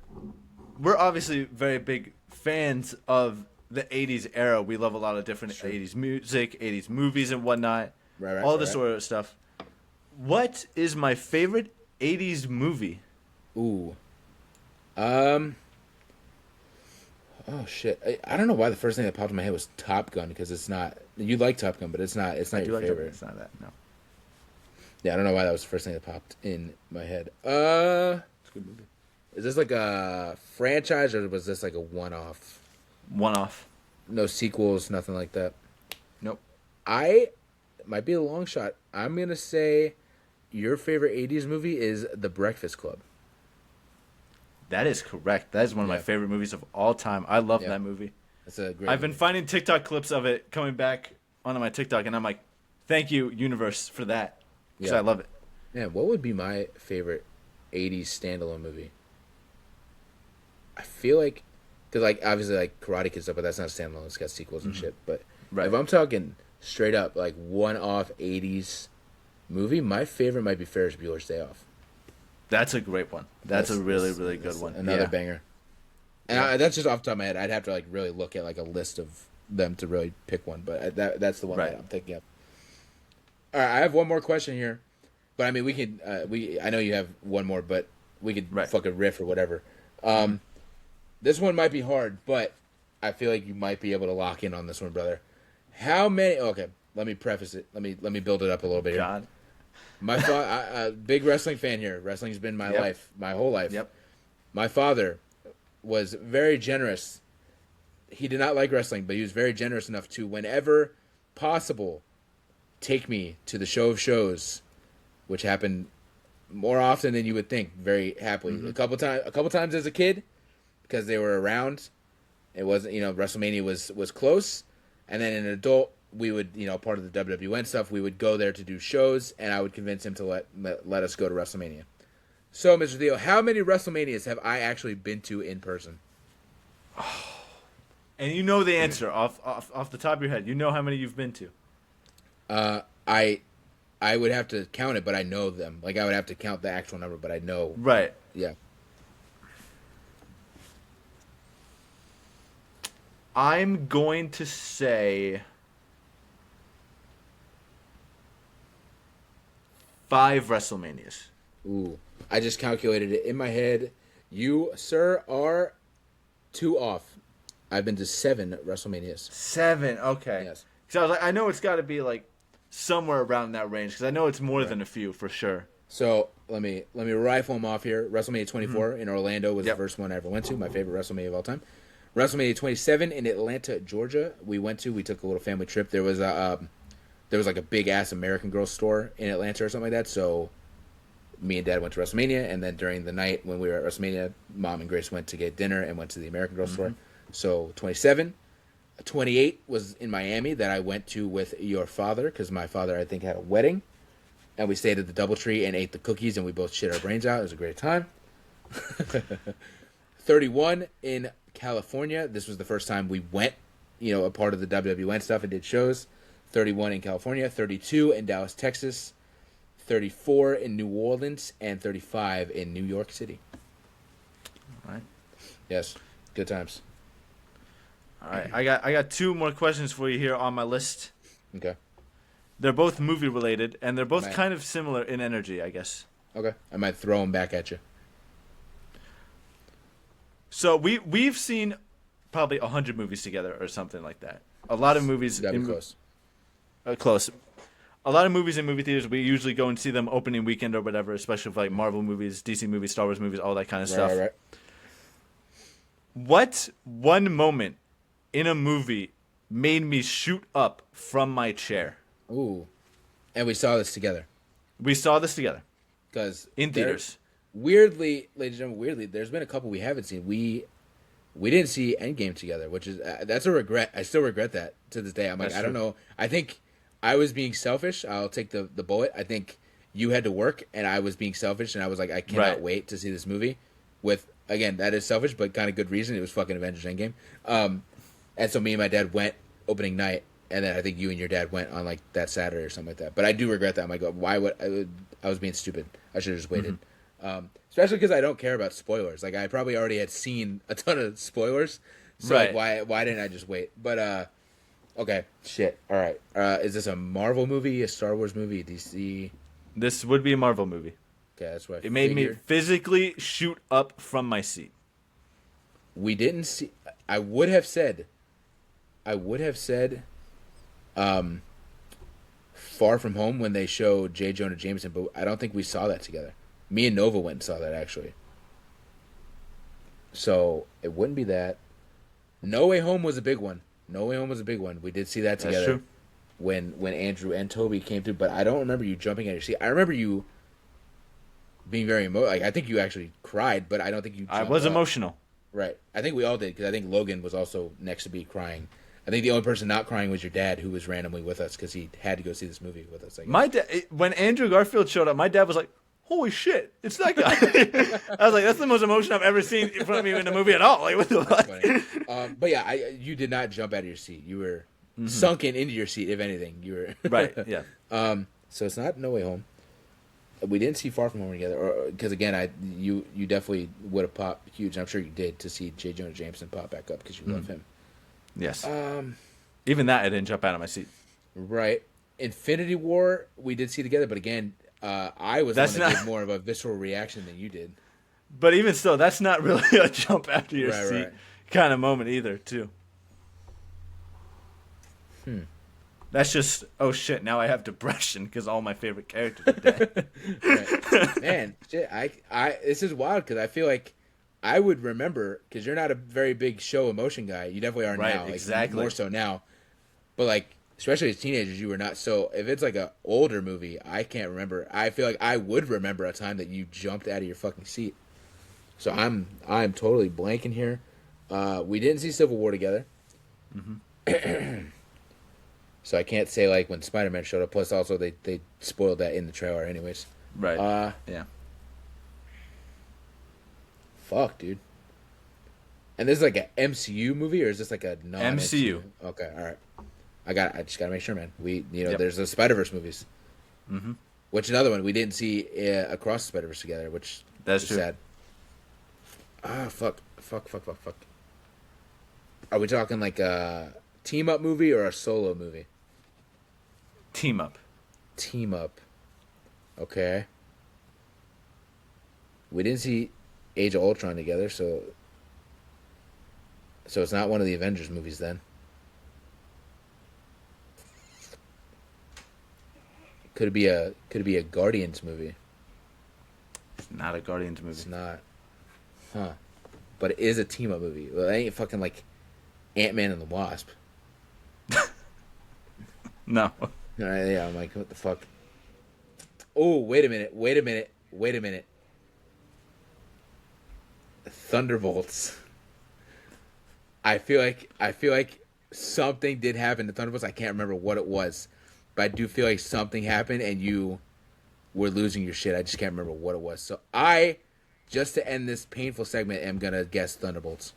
we're obviously very big fans of the 80s era. We love a lot of different 80s music, 80s movies and whatnot. Right, all this sort of stuff. What is my favorite 80s movie? Ooh. Oh shit! I don't know why the first thing that popped in my head was Top Gun because it's not. You like Top Gun, but it's not. It's not your favorite. It's not that. No. Yeah, I don't know why that was the first thing that popped in my head. It's a good movie. Is this like a franchise or was this like a one-off? One-off. No sequels, nothing like that. Nope. It might be a long shot. I'm gonna say your favorite '80s movie is The Breakfast Club. That is correct. That is one of my favorite movies of all time. I love that movie. That's a great. I've been finding TikTok clips of it coming back onto my TikTok, and I'm like, thank you, universe, for that. Because I love it. Man, what would be my favorite '80s standalone movie? I feel like, because like obviously like Karate Kid stuff, but that's not standalone. It's got sequels and shit. But if I'm talking straight up like one-off '80s movie, my favorite might be Ferris Bueller's Day Off. That's a great one. That's a really, really good one. Another banger. And that's just off the top of my head. I'd have to like really look at like a list of them to really pick one. But that's the one that I'm thinking of. All right, I have one more question here, but I mean we could I know you have one more, but we could fucking riff or whatever. This one might be hard, but I feel like you might be able to lock in on this one, brother. How many? Okay, let me preface it. Let me build it up a little bit here. God. My father, big wrestling fan here. Wrestling's been my life, my whole life. Yep. My father was very generous. He did not like wrestling, but he was very generous enough to, whenever possible, take me to the show of shows, which happened more often than you would think. Very happily, a couple times as a kid, because they were around. It wasn't, WrestleMania was close, and then an adult. We would, part of the WWN stuff, we would go there to do shows, and I would convince him to let us go to WrestleMania. So, Mr. Theo, how many WrestleManias have I actually been to in person? And you know the answer off the top of your head. You know how many you've been to. I would have to count it, but I know them. Like, I would have to count the actual number, but I know. Right. Yeah. I'm going to say 5 WrestleManias. Ooh. I just calculated it in my head. You, sir, are 2 off. I've been to 7 WrestleManias. 7, okay. Yes. Because I was like, I know it's got to be like somewhere around that range, because I know it's more than a few for sure. So let me rifle them off here. WrestleMania 24 in Orlando was the Yep. first one I ever went to. My favorite WrestleMania of all time. WrestleMania 27 in Atlanta, Georgia. We went to. We took a little family trip. There was like a big ass American Girl store in Atlanta or something like that. So me and Dad went to WrestleMania, and then during the night when we were at WrestleMania, Mom and Grace went to get dinner and went to the American Girl store. So 27. 28 was in Miami that I went to with your father because my father I think had a wedding, and we stayed at the DoubleTree and ate the cookies, and we both shit our brains out. It was a great time. 31 in California. This was the first time we went, a part of the WWN stuff and did shows. 31 in California. 32 in Dallas, Texas. 34 in New Orleans, and 35 in New York City. All right. Yes, good times. All right. I got two more questions for you here on my list. Okay. They're both movie related, and they're both Right. kind of similar in energy, I guess. Okay. I might throw them back at you. So we've seen probably 100 movies together or something like that. A lot of movies. That'd be close. Close. A lot of movies in movie theaters, we usually go and see them opening weekend or whatever, especially for like Marvel movies, DC movies, Star Wars movies, all that kind of stuff. Right. What one moment in a movie made me shoot up from my chair? Ooh. And we saw this together. We saw this together Because in theaters. Weirdly, ladies and gentlemen, there's been a couple we haven't seen. We didn't see Endgame together, which is that's a regret. I still regret that to this day. I'm like, That's I don't true. know. I think I was being selfish. I'll take the bullet. I think you had to work, and I was being selfish, and I was like, I cannot Right. wait to see this movie. With again, that is selfish, but kind of good reason. It was fucking Avengers Endgame. And so me and my dad went opening night, and then I think you and your dad went on like that Saturday or something like that. But I do regret that. I'm like, why would I was being stupid. I should have just waited. Especially because I don't care about spoilers. Like I probably already had seen a ton of spoilers, so Right. like, why didn't I just wait? But okay, shit. All right, is this a Marvel movie, a Star Wars movie, a DC? This would be a Marvel movie. Okay, that's what I It made me figured. physically shoot up from my seat. We didn't see. I would have said. Far From Home when they showed J. Jonah Jameson, but I don't think we saw that together. Me and Nova went and saw that actually. So it wouldn't be that. No Way Home was a big one. No Way Home was a big one. We did see that together. That's true. When Andrew and Toby came through, but I don't remember you jumping at your seat. I remember you being very emotional. Like I think you actually cried, but I don't think you. I jumped was up. emotional. Right. I think we all did because I think Logan was also next to be crying. I think the only person not crying was your dad, who was randomly with us because he had to go see this movie with us. I guess. My dad, when Andrew Garfield showed up, my dad was like, "Holy shit, it's that guy!" I was like, "That's the most emotion I've ever seen in front of me in a movie at all." Like, what the fuck? Funny. But yeah, you did not jump out of your seat. You were sunken into your seat. If anything, you were Right? Yeah. So it's not No Way Home. We didn't see Far From Home together, because again, you definitely would have popped huge. And I'm sure you did to see J. Jonah Jameson pop back up because you love him. Yes. Even that, I didn't jump out of my seat. Right. Infinity War, we did see together, but again, I was That's the one that not- gave more of a visceral reaction than you did. But even still, that's not really a jump after your Right, seat right. kind of moment either, too. That's just, oh shit, now I have depression because all my favorite characters are dead. Right. Man, shit, this is wild because I feel like I would remember, because you're not a very big show emotion guy. You definitely are Right, now. Like, exactly. More so now. But like, especially as teenagers, you were not. So if it's like a older movie, I can't remember. I feel like I would remember a time that you jumped out of your fucking seat. So I'm totally blanking here. We didn't see Civil War together. So I can't say like when Spider-Man showed up. Plus also they spoiled that in the trailer anyways. Right. Yeah. Fuck, dude. And this is like an MCU movie, or is this like a non-MCU? MCU. Okay, all right. I just gotta make sure, man. Yep. There's the Spider-Verse movies. Mm-hmm. Which another one we didn't see Across the Spider-Verse together, which That's is true. sad. Fuck. Are we talking like a team up movie or a solo movie? Team up. Team up. Okay. We didn't see Age of Ultron together, so it's not one of the Avengers movies then. Could it be a Guardians movie? Not a Guardians movie. It's not. Huh. But it is a team-up movie. Well, it ain't fucking like Ant-Man and the Wasp. No. All right, yeah, I'm like, what the fuck? Oh, wait a minute. Thunderbolts. I feel like something did happen to Thunderbolts. I can't remember what it was, but I do feel like something happened and you were losing your shit. I just can't remember what it was. So just to end this painful segment, am gonna guess Thunderbolts.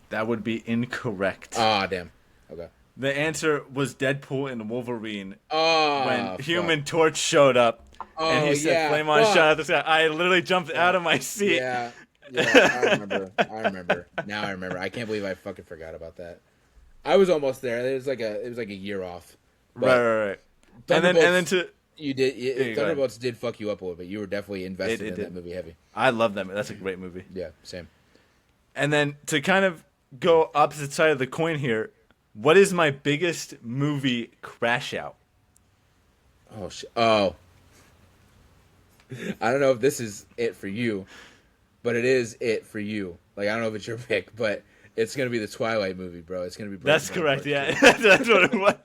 That would be incorrect. Ah, damn. Okay. The answer was Deadpool and Wolverine. Oh, when Human Torch showed up and he said, "Flame on, shot at the sky." I literally jumped out of my seat. Yeah, I remember. Now I remember. I can't believe I fucking forgot about that. I was almost there. It was like a year off. Right. And then Thunderbolts did fuck you up a little bit. You were definitely invested in that movie heavy. I love that movie. That's a great movie. Yeah, same. And then to kind of go opposite side of the coin here, what is my biggest movie crash out? Oh. I don't know if this is it for you, but it is it for you. Like, I don't know if it's your pick, but it's going to be the Twilight movie, bro. It's going to be... That's correct, yeah. That's what it was.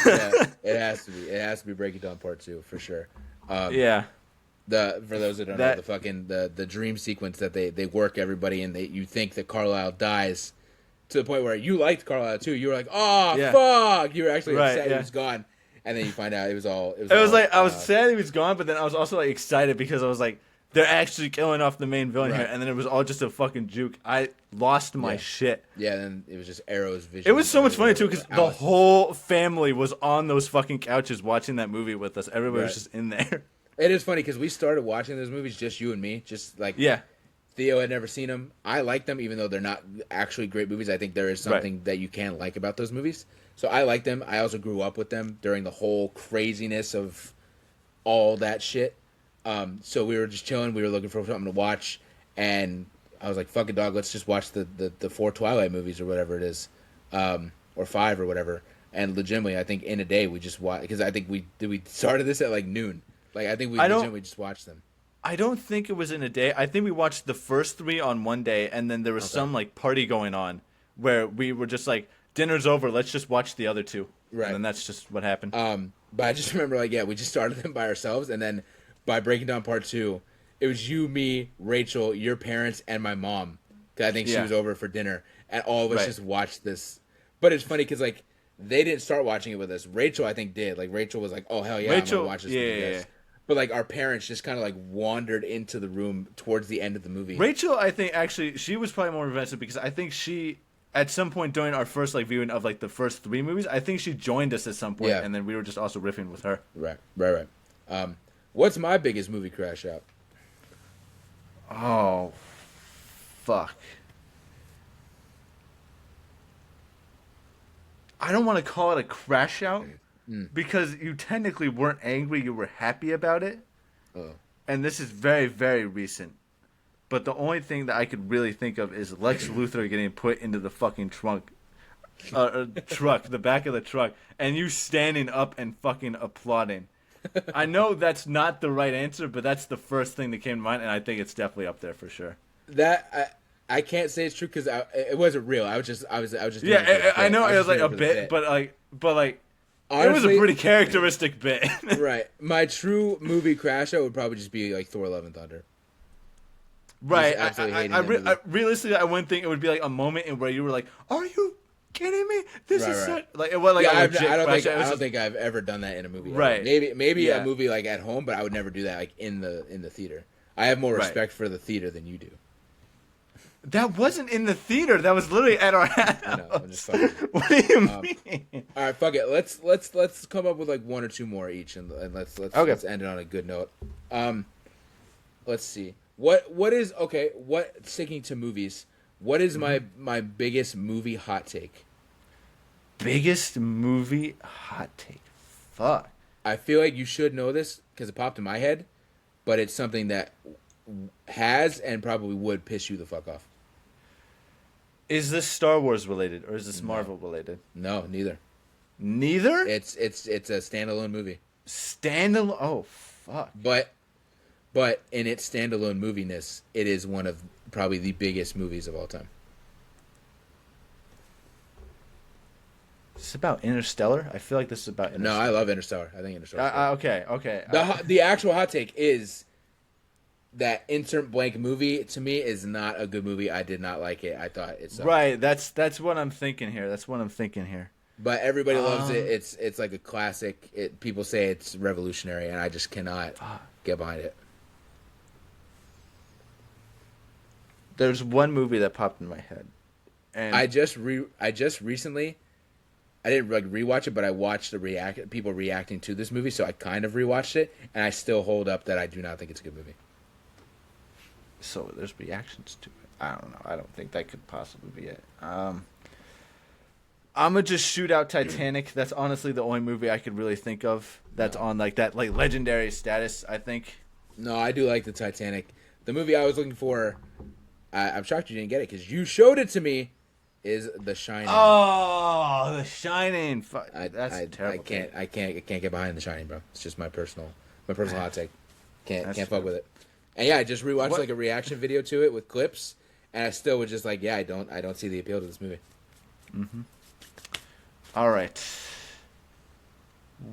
Yeah, it has to be. It has to be Breaking Dawn Part 2, for sure. Yeah. For those that don't know, the fucking the dream sequence that they work everybody and you think that Carlisle dies to the point where you liked Carlisle too. You were like, "Oh fuck!" You were actually upset he was gone, and then you find out it was all. It was like I was sad he was gone, but then I was also like excited because I was like, they're actually killing off the main villain here, and then it was all just a fucking juke. I lost my shit. Yeah, then it was just Arrow's vision. It was so much funny too because the whole family was on those fucking couches watching that movie with us. Everybody was just in there. It is funny because we started watching those movies, just you and me, just like Theo had never seen them. I like them, even though they're not actually great movies. I think there is something that you can like about those movies. So I like them. I also grew up with them during the whole craziness of all that shit. So we were just chilling. We were looking for something to watch, and I was like, "Fuck it, dog. Let's just watch the 4 Twilight movies or whatever it is, or 5 or whatever." And legitimately, I think in a day we just watched because I think we started this at like noon. Like I think we legitimately just watched them. I don't think it was in a day. I think we watched the first 3 on one day, and then there was some like party going on where we were just like, "Dinner's over. Let's just watch the other 2." Right. And then that's just what happened. But I just remember like we just started them by ourselves, and then by Breaking Down Part 2, it was you, me, Rachel, your parents, and my mom. Because I think she was over for dinner, and all of us just watched this. But it's funny because like they didn't start watching it with us. Rachel, I think, did. Like Rachel was like, "Oh hell yeah, I'm gonna watch this with you guys." But like our parents just kind of like wandered into the room towards the end of the movie. Rachel, I think actually she was probably more invested because I think she at some point during our first like viewing of like the first 3 movies, I think she joined us at some point, and then we were just also riffing with her. Right. What's my biggest movie crash out? Oh, fuck. I don't want to call it a crash out because you technically weren't angry. You were happy about it. And this is very, very recent. But the only thing that I could really think of is Lex Luthor getting put into the fucking truck, the back of the truck, and you standing up and fucking applauding. I know that's not the right answer, but that's the first thing that came to mind, and I think it's definitely up there for sure. That I can't say it's true because it wasn't real. I was just. Yeah, I know it was like a bit, but like, honestly, it was a pretty characteristic bit. Right. My true movie crash out would probably just be like Thor: Love and Thunder. Right. Realistically, I wouldn't think it would be like a moment in where you were like, "Are you kidding me? This is such like it was like I don't think I've ever done that in a movie. Right. Maybe a movie like at home, but I would never do that like in the theater. I have more respect for the theater than you do. That wasn't in the theater. That was literally at our house. I know, I'm just fucking. What do you mean? All right, fuck it. Let's come up with like 1 or 2 more each, and let's end it on a good note. Let's see. What is okay? What sticking to movies? What is my biggest movie hot take? Biggest movie hot take. Fuck. I feel like you should know this because it popped in my head, but it's something that has and probably would piss you the fuck off. Is this Star Wars related or is this Marvel related? No, neither. Neither? It's a standalone movie. Standalone? Oh, Fuck. But in its standalone moviness, it is one of probably the biggest movies of all time. Is this about Interstellar? I feel like this is about Interstellar. No, I love Interstellar. I think Interstellar. Okay. The actual hot take is that insert blank movie to me is not a good movie. I did not like it. I thought it sucked. Right. That's what I'm thinking here. But everybody loves it. It's like a classic. People say it's revolutionary, and I just cannot get behind it. There's one movie that popped in my head, and I just recently, I didn't rewatch it, but I watched people reacting to this movie, so I kind of rewatched it, and I still hold up that I do not think it's a good movie. So there's reactions to it. I don't know. I don't think that could possibly be it. I'm gonna just shoot out Titanic. That's honestly the only movie I could really think of that's on like that like legendary status. I think. No, I do like the Titanic. The movie I was looking for, I'm shocked you didn't get it because you showed it to me. Is The Shining? Oh, The Shining. That's terrible. I can't get behind The Shining, bro. It's just my personal hot take. Can't fuck with it. And yeah, I just rewatched like a reaction video to it with clips, and I still was just like, yeah, I don't see the appeal to this movie. Mm-hmm. All right.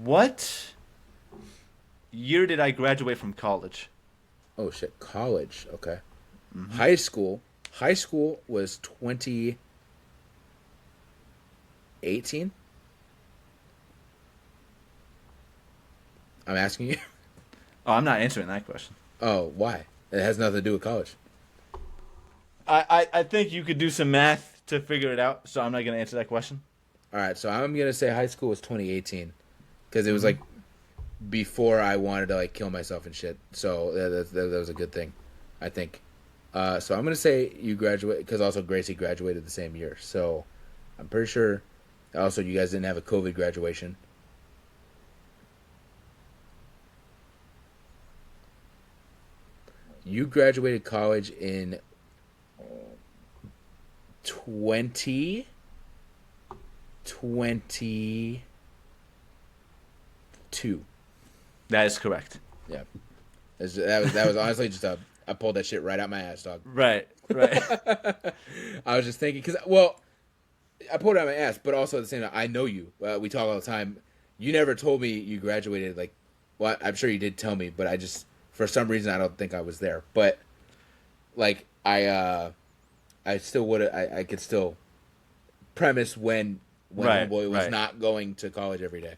What year did I graduate from college? Oh shit, college. Okay. Mm-hmm. High school was 2018. I'm asking you. Oh, I'm not answering that question. Oh, why? It has nothing to do with college. I think you could do some math to figure it out, so I'm not going to answer that question. All right, so I'm going to say high school was 2018 because it was like before I wanted to like kill myself and shit. So that was a good thing, I think. So I'm going to say you graduate because also Gracie graduated the same year. So I'm pretty sure also you guys didn't have a COVID graduation. You graduated college in 2022. That is correct. Yeah, that was honestly just I pulled that shit right out my ass, dog. Right. I was just thinking because I pulled it out my ass, but also at the same time I know you. We talk all the time. You never told me you graduated. Like, well, I'm sure you did tell me, but I just for some reason I don't think I was there. But like I still would I could still premise when homeboy was not going to college every day.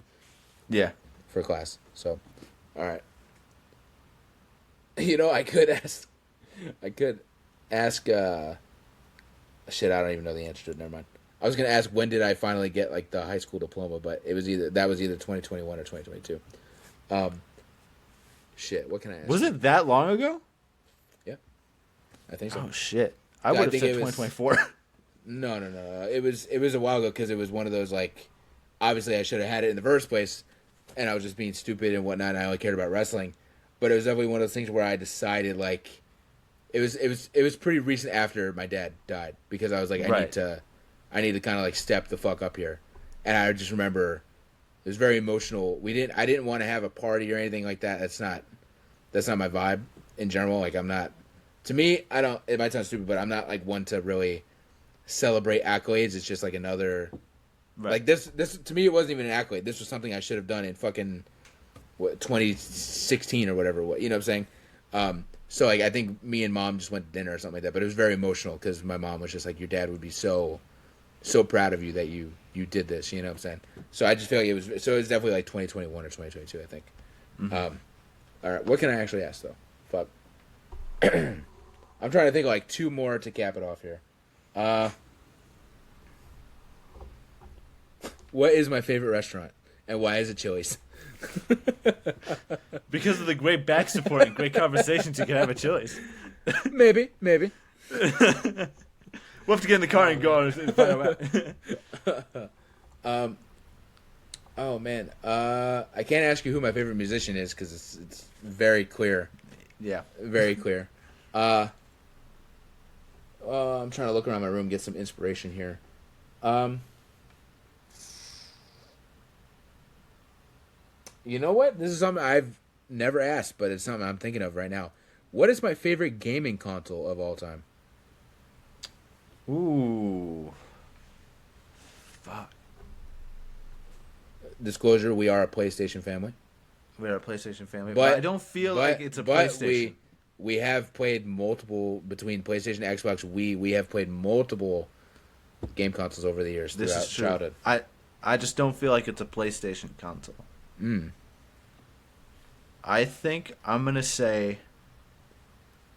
Yeah. For class. So, all right. You know, I could ask shit, I don't even know the answer to it. Never mind. I was gonna ask when did I finally get like the high school diploma, but it was either 2021 or 2022. Shit, what can I ask? Was it that long ago? Yeah, I think so. Oh shit! I would have said 2024. No. It was a while ago because it was one of those like, obviously I should have had it in the first place, and I was just being stupid and whatnot. And I only cared about wrestling, but it was definitely one of those things where I decided like, it was pretty recent after my dad died because I was like I need to kind of like step the fuck up here, and I just remember it was very emotional. I didn't want to have a party or anything like that. That's not my vibe in general. Like I'm not. To me, it might sound stupid, but I'm not like one to really celebrate accolades. It's just like another, like this to me, it wasn't even an accolade. This was something I should have done in fucking 2016 or whatever. You know what I'm saying? So like I think me and mom just went to dinner or something like that. But it was very emotional because my mom was just like, your dad would be so proud of you that you did this. You know what I'm saying? So I just feel like it was definitely like 2021 or 2022. I think. Mm-hmm. All right, what can I actually ask though? Fuck. I'm trying to think of like two more to cap it off here. What is my favorite restaurant and why is it Chili's? Because of the great back support and great conversations you can have at Chili's. Maybe. We'll have to get in the car and go and find out. Oh man, I can't ask you who my favorite musician is because it's very clear. Yeah, very clear. I'm trying to look around my room, get some inspiration here. You know what? This is something never asked, but it's something I'm thinking of right now. What is my favorite gaming console of all time? Ooh. Fuck. Disclosure: we are a PlayStation family. We're a PlayStation family, but I don't feel like it's a PlayStation. We have played multiple between PlayStation and Xbox. We have played multiple game consoles over the years This throughout is true. childhood. I just don't feel like it's a PlayStation console. I think I'm gonna say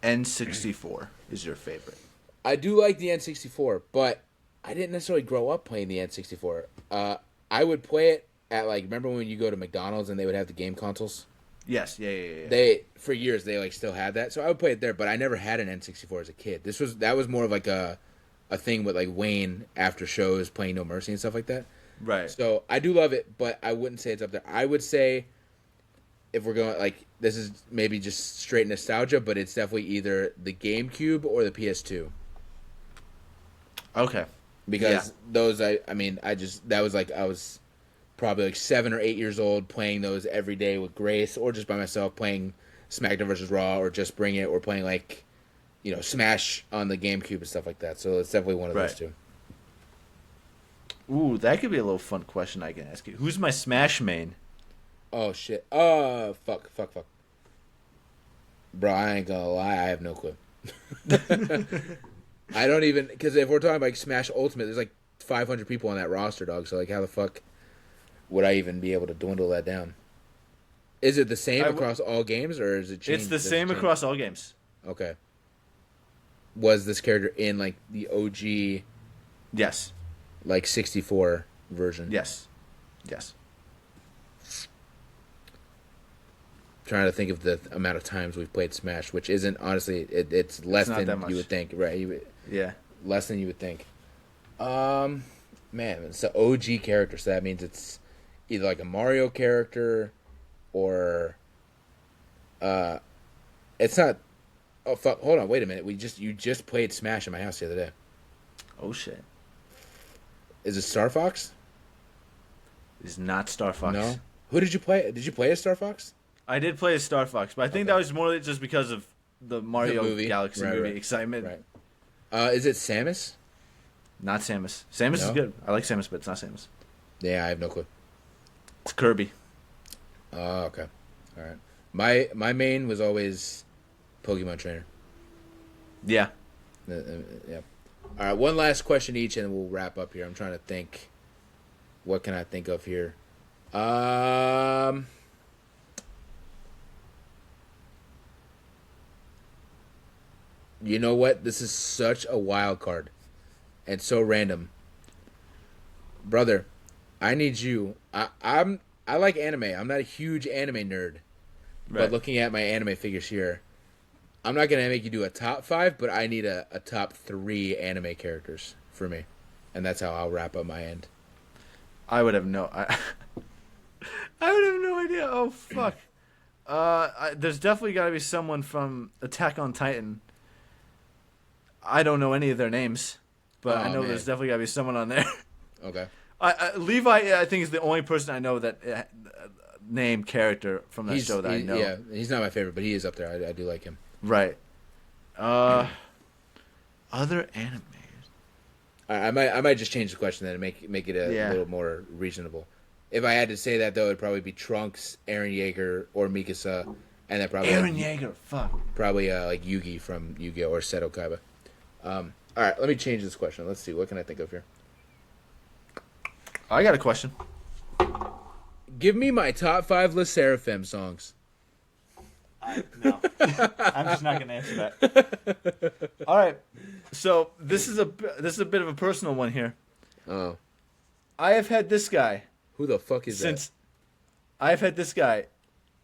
N64 is your favorite. I do like the N64, but I didn't necessarily grow up playing the N64. I would play it at remember when you go to McDonald's and they would have the game consoles? Yes, yeah. They for years they still had that, so I would play it there. But I never had an N64 as a kid. That was more of a thing with Wayne after shows playing No Mercy and stuff like that. Right. So I do love it, but I wouldn't say it's up there. I would say if we're going this is maybe just straight nostalgia, but it's definitely either the GameCube or the PS2. Okay. Because those I was probably 7 or 8 years old playing those every day with Grace or just by myself playing SmackDown vs. Raw or just Bring It or playing Smash on the GameCube and stuff like that. So it's definitely one of those two. Ooh, that could be a little fun question I can ask you. Who's my Smash main? Oh shit. Fuck. Bro, I ain't gonna lie, I have no clue. I don't even, because if we're talking about Smash Ultimate, there's 500 people on that roster, dog. So how the fuck would I even be able to dwindle that down? Is it the same across all games, or is it changed? It's the same across all games. Okay. Was this character in the OG? Yes. 64 version? Yes. Trying to think of the amount of times we've played Smash, which isn't honestly it's less than you would think, right? Less than you would think. Man, it's the OG character, so that means it's either a Mario character or it's not. Oh fuck! Hold on, wait a minute. You just played Smash in my house the other day. Oh shit! Is it Star Fox? It's not Star Fox. No. Who did you play? Did you play as Star Fox? I did play as Star Fox, but I think that was more just because of the Mario Galaxy movie right. excitement. Right. Is it Samus? Not Samus. Samus is good. I like Samus, but it's not Samus. Yeah, I have no clue. It's Kirby. Oh, okay. All right. My main was always Pokemon Trainer. Yeah. Yeah. All right, one last question each, and we'll wrap up here. I'm trying to think. What can I think of here? You know what? This is such a wild card and so random. Brother, I need you. I like anime. I'm not a huge anime nerd. Right. But looking at my anime figures here, I'm not going to make you do a top 5, but I need a top 3 anime characters for me. And that's how I'll wrap up my end. I would have no idea. Oh fuck. There's definitely got to be someone from Attack on Titan. I don't know any of their names, but I know there's definitely got to be someone on there. Okay. Levi, I think, is the only person I know that named character from that show that I know. Yeah, he's not my favorite, but he is up there. I do like him. Right. Other animes. I might just change the question then and make it a little more reasonable. If I had to say that though, it'd probably be Trunks, Eren Yeager, or Mikasa, and then probably Eren Yeager. Fuck. Probably Yugi from Yu-Gi-Oh or Seto Kaiba. All right, let me change this question. Let's see, what can I think of here? I got a question. Give me my top 5 Le Sserafim songs. No, I'm just not going to answer that. All right, so this is a bit of a personal one here. Oh, I have had this guy. Who the fuck is that? I've had this guy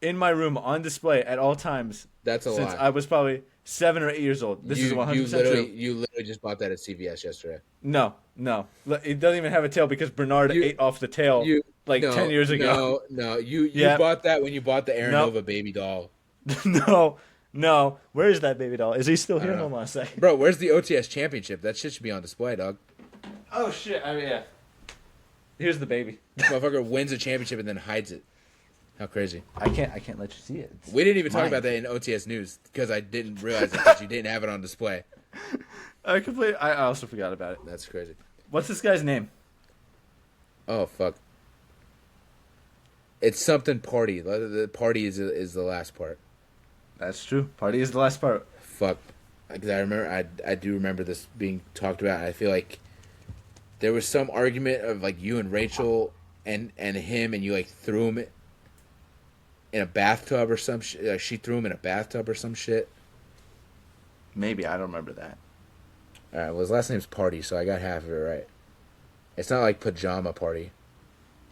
in my room on display at all times. That's a since lie. I was probably 7 or 8 years old. This is 100% true. You literally just bought that at CVS yesterday. No. It doesn't even have a tail because Bernard ate off the tail 10 years ago. No. You bought that when you bought the Aaron Nova baby doll. No. Where is that baby doll? Is he still here? Hold on a second. Bro, where's the OTS championship? That shit should be on display, dog. Oh, shit. Yeah. Here's the baby. This motherfucker wins a championship and then hides it. How crazy. I can't let you see it. We didn't even talk about that in OTS News because I didn't realize it because you didn't have it on display. I also forgot about it. That's crazy. What's this guy's name? Oh, fuck. It's something party. The party is the last part. That's true. Party is the last part. Fuck. Because I remember, I do remember this being talked about. I feel like there was some argument of like you and Rachel and him, and you like threw him in a bathtub or some shit. Like she threw him in a bathtub or some shit. Maybe I don't remember that. All right. Well, his last name's Party, so I got half of it right. It's not like Pajama Party.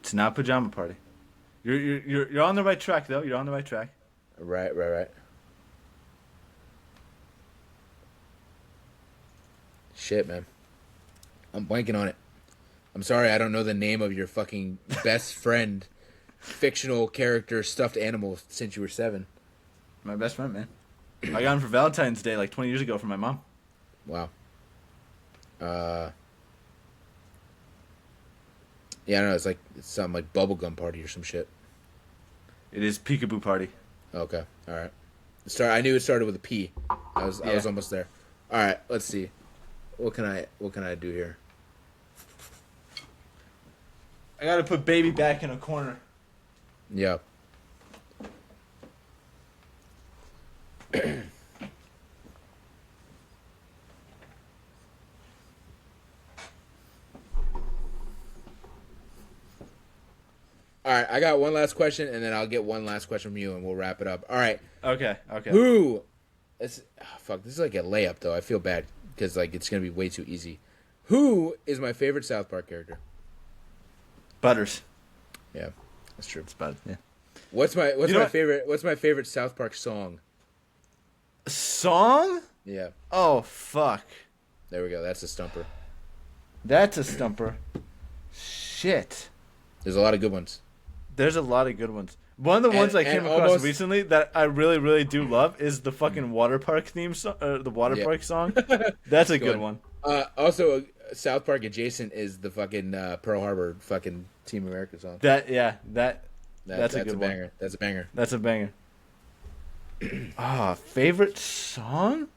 It's not Pajama Party. You're on the right track though. You're on the right track. Right. Shit, man. I'm blanking on it. I'm sorry, I don't know the name of your fucking best friend, fictional character, stuffed animal since you were 7. My best friend, man. I got him for Valentine's Day like 20 years ago from my mom. Wow. Yeah, I don't know. It's something like Bubblegum Party or some shit. It is Peekaboo Party. Okay, all right. I knew it started with a P. I was almost there. All right, let's see. What can I do here? I gotta put baby back in a corner. Yeah. All right, I got one last question, and then I'll get one last question from you, and we'll wrap it up. All right. Okay. Who? Fuck. This is like a layup, though. I feel bad because like it's gonna be way too easy. Who is my favorite South Park character? Butters. Yeah, that's true. It's Butters. Yeah. What's my favorite South Park song? Song? Yeah. Oh fuck. There we go. That's a stumper. That's a stumper. Shit. There's a lot of good ones. There's a lot of good ones. One of the ones I came across recently that I really, really do love is the fucking water park theme song, the water park song. That's a good one. Also, South Park adjacent is the fucking Pearl Harbor fucking Team America song. That's a good banger. one. That's a banger. That's a banger. Favorite song?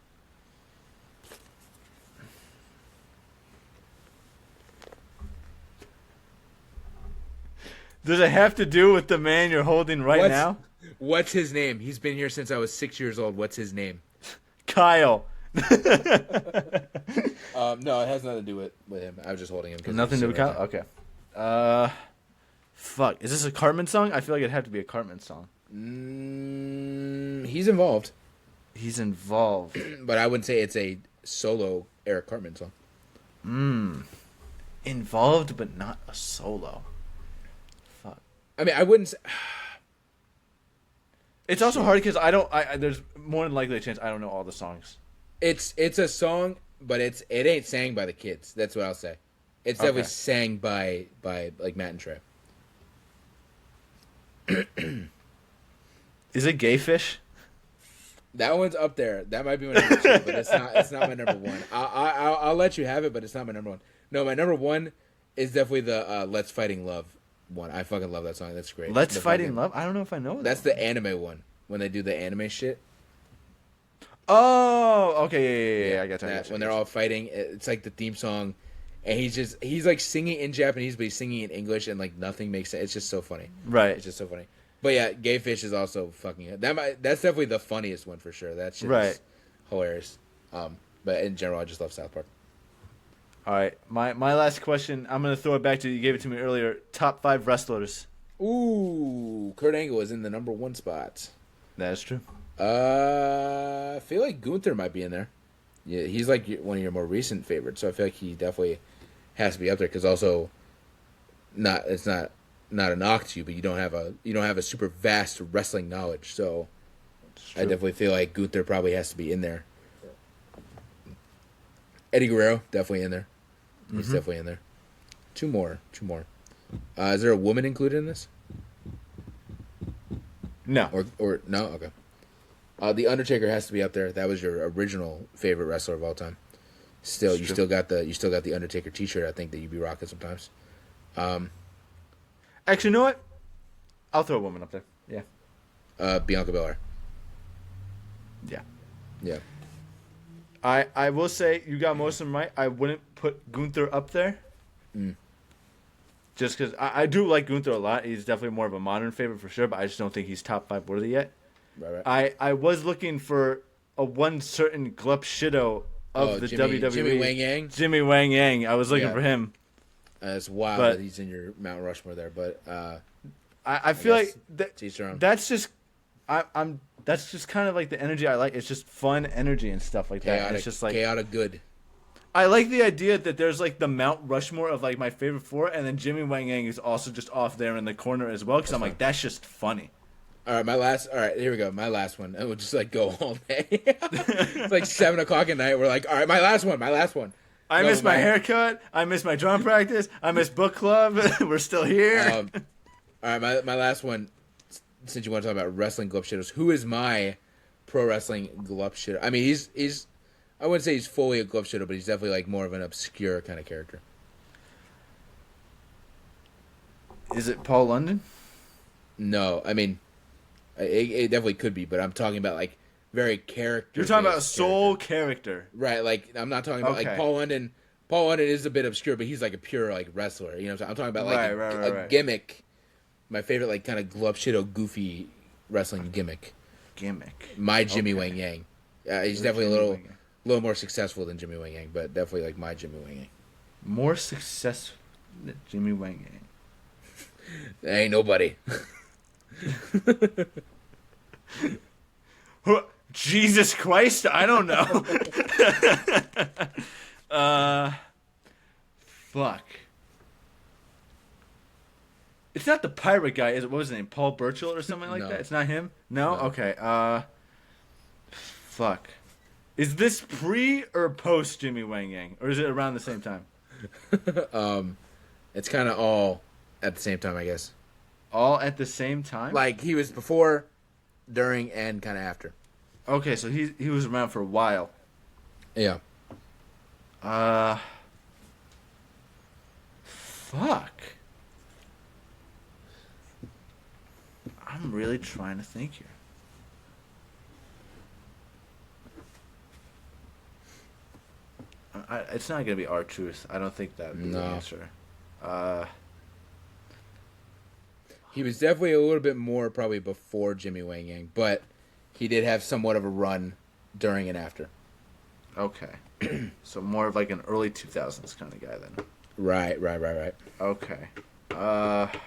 Does it have to do with the man you're holding now? What's his name? He's been here since I was 6 years old. What's his name? Kyle. No, it has nothing to do with him. I was just holding him. Nothing to do with Kyle? Okay. Fuck. Is this a Cartman song? I feel like it'd have to be a Cartman song. He's involved. He's involved. But I wouldn't say it's a solo Eric Cartman song. Involved, but not a solo. Fuck. I mean, I wouldn't say... It's also hard because there's more than likely a chance I don't know all the songs. It's a song, but it ain't sang by the kids. That's what I'll say. It's definitely sang by like Matt and Trey. Is it Gay Fish? That one's up there. That might be my number 2, but it's not my number 1. I'll let you have it, but it's not my number 1. No, my number 1 is definitely the Let's Fighting Love one. I fucking love that song. That's great. Let's Fighting Love? I don't know if I know that. That's the anime one when they do the anime shit. Oh, okay, yeah. I got that. When they're all fighting, it's like the theme song, and he's like singing in Japanese, but he's singing in English, and like nothing makes sense. It's just so funny. Right. It's just so funny. But yeah, Gay Fish is also fucking. That's definitely the funniest one for sure. That shit is hilarious. But in general, I just love South Park. All right, my last question. I'm gonna throw it back to you. You gave it to me earlier. Top 5 wrestlers. Ooh, Kurt Angle is in the number 1 spot. That is true. I feel like Gunther might be in there. Yeah, he's like one of your more recent favorites, so I feel like he definitely has to be up there. Because also, it's not a knock to you, but you don't have a super vast wrestling knowledge, so I definitely feel like Gunther probably has to be in there. Eddie Guerrero definitely in there. He's definitely in there. Two more. Is there a woman included in this? No. Or no? Okay. The Undertaker has to be up there. That was your original favorite wrestler of all time. Still, you still got the Undertaker T-shirt. I think that you'd be rocking sometimes. Actually, you know what? I'll throw a woman up there. Yeah. Bianca Belair. Yeah. Yeah. I will say you got most of them right. I wouldn't put Gunther up there. Just because I do like Gunther a lot. He's definitely more of a modern favorite for sure, but I just don't think he's top 5 worthy yet. Right. I was looking for a one certain Glup Shido of the WWE. Jimmy Wang Yang? Jimmy Wang Yang. I was looking for him. It's wild But- that he's in your Mount Rushmore there, but I feel like that's that's just kind of like the energy I like. It's just fun energy and stuff like that. chaotic, And it's just like chaotic good. I like the idea that there's like the Mount Rushmore of like my favorite 4, and then Jimmy Wang Yang is also just off there in the corner as well. Because I'm like, that's just funny. All right, here we go. My last one. And we'll just like go all day. It's like 7:00 at night. We're like, all right, my last one. I miss my haircut. I miss my drum practice. I miss book club. We're still here. All right, my last one. Since you want to talk about wrestling Glup Shitters, who is my pro wrestling Glup Shitter? I mean, he's I wouldn't say he's fully a Glup Shitter, but he's definitely like more of an obscure kind of character. Is it Paul London? No, I mean, it definitely could be, but I'm talking about like very character. You're talking about a sole character. Right? Like I'm not talking about like Paul London. Paul London is a bit obscure, but he's like a pure like wrestler. You know what I'm talking about? Like a gimmick. My favorite like kind of Glup Shitto goofy wrestling gimmick. My Jimmy Wang Yang. He's definitely a little more successful than Jimmy Wang Yang, but definitely like my Jimmy Wang Yang. More successful than Jimmy Wang Yang. There ain't nobody. Jesus Christ, I don't know. Fuck. It's not the pirate guy, is it? What was his name? Paul Burchill or something like that? It's not him? No? Okay. Fuck. Is this pre or post Jimmy Wang Yang? Or is it around the same time? It's kind of all at the same time, I guess. All at the same time? Like he was before, during, and kind of after. Okay, so he was around for a while. Yeah. Fuck. I'm really trying to think here. It's not going to be R-Truth. I don't think that would be the answer. He was definitely a little bit more probably before Jimmy Wang Yang, but he did have somewhat of a run during and after. Okay. So more of like an early 2000s kind of guy then. Right. Okay. Shit.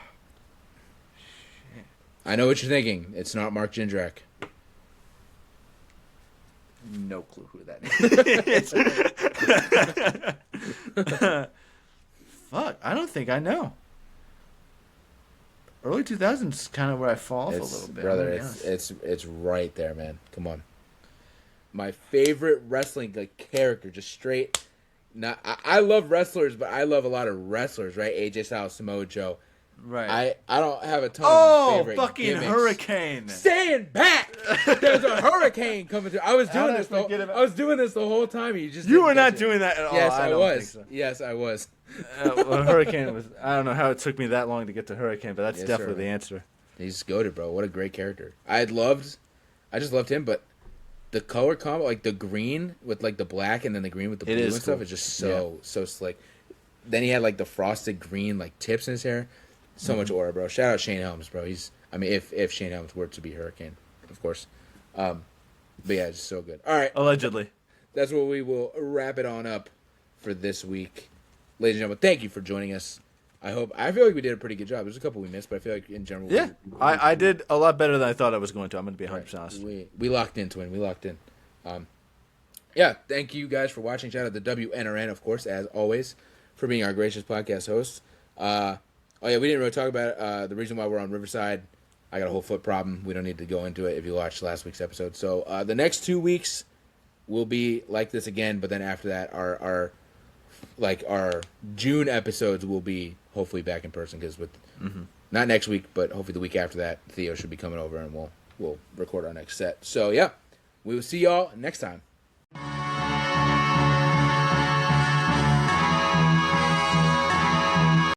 I know what you're thinking. It's not Mark Jindrak. No clue who that is. Fuck, I don't think I know. Early 2000s is kind of where I fall off a little bit. Brother, it's right there, man. Come on. My favorite wrestling like character, just straight. I love wrestlers, but I love a lot of wrestlers, right? AJ Styles, Samoa Joe. Right. I don't have a ton of favorite fucking gimmicks. Hurricane. Stand back! There's a hurricane coming through. I was doing this the whole time. You were not doing that at all. Yes, I was. So. Yes, I was. Well, Hurricane was. I don't know how it took me that long to get to Hurricane, but that's definitely the answer. He's goated, bro. What a great character. I just loved him, but the color combo, like the green with like the black and then the green with the blue and stuff, is just so slick. Then he had like the frosted green like tips in his hair. So much aura, bro. Shout out Shane Helms, bro. If Shane Helms were to be Hurricane, of course. But yeah, it's so good. All right. Allegedly. That's what we will wrap it on up for this week. Ladies and gentlemen, thank you for joining us. I feel like we did a pretty good job. There's a couple we missed, but I feel like in general... Yeah, I did a lot better than I thought I was going to. I'm going to be 100% honest. We locked in, Twin. We locked in. Yeah, thank you guys for watching. Shout out to WNRN, of course, as always, for being our gracious podcast host. Oh, yeah, we didn't really talk about the reason why we're on Riverside. I got a whole foot problem. We don't need to go into it if you watched last week's episode. So the next 2 weeks will be like this again, but then after that, our June episodes will be hopefully back in person because not next week, but hopefully the week after that, Theo should be coming over and we'll record our next set. So, yeah, we will see y'all next time.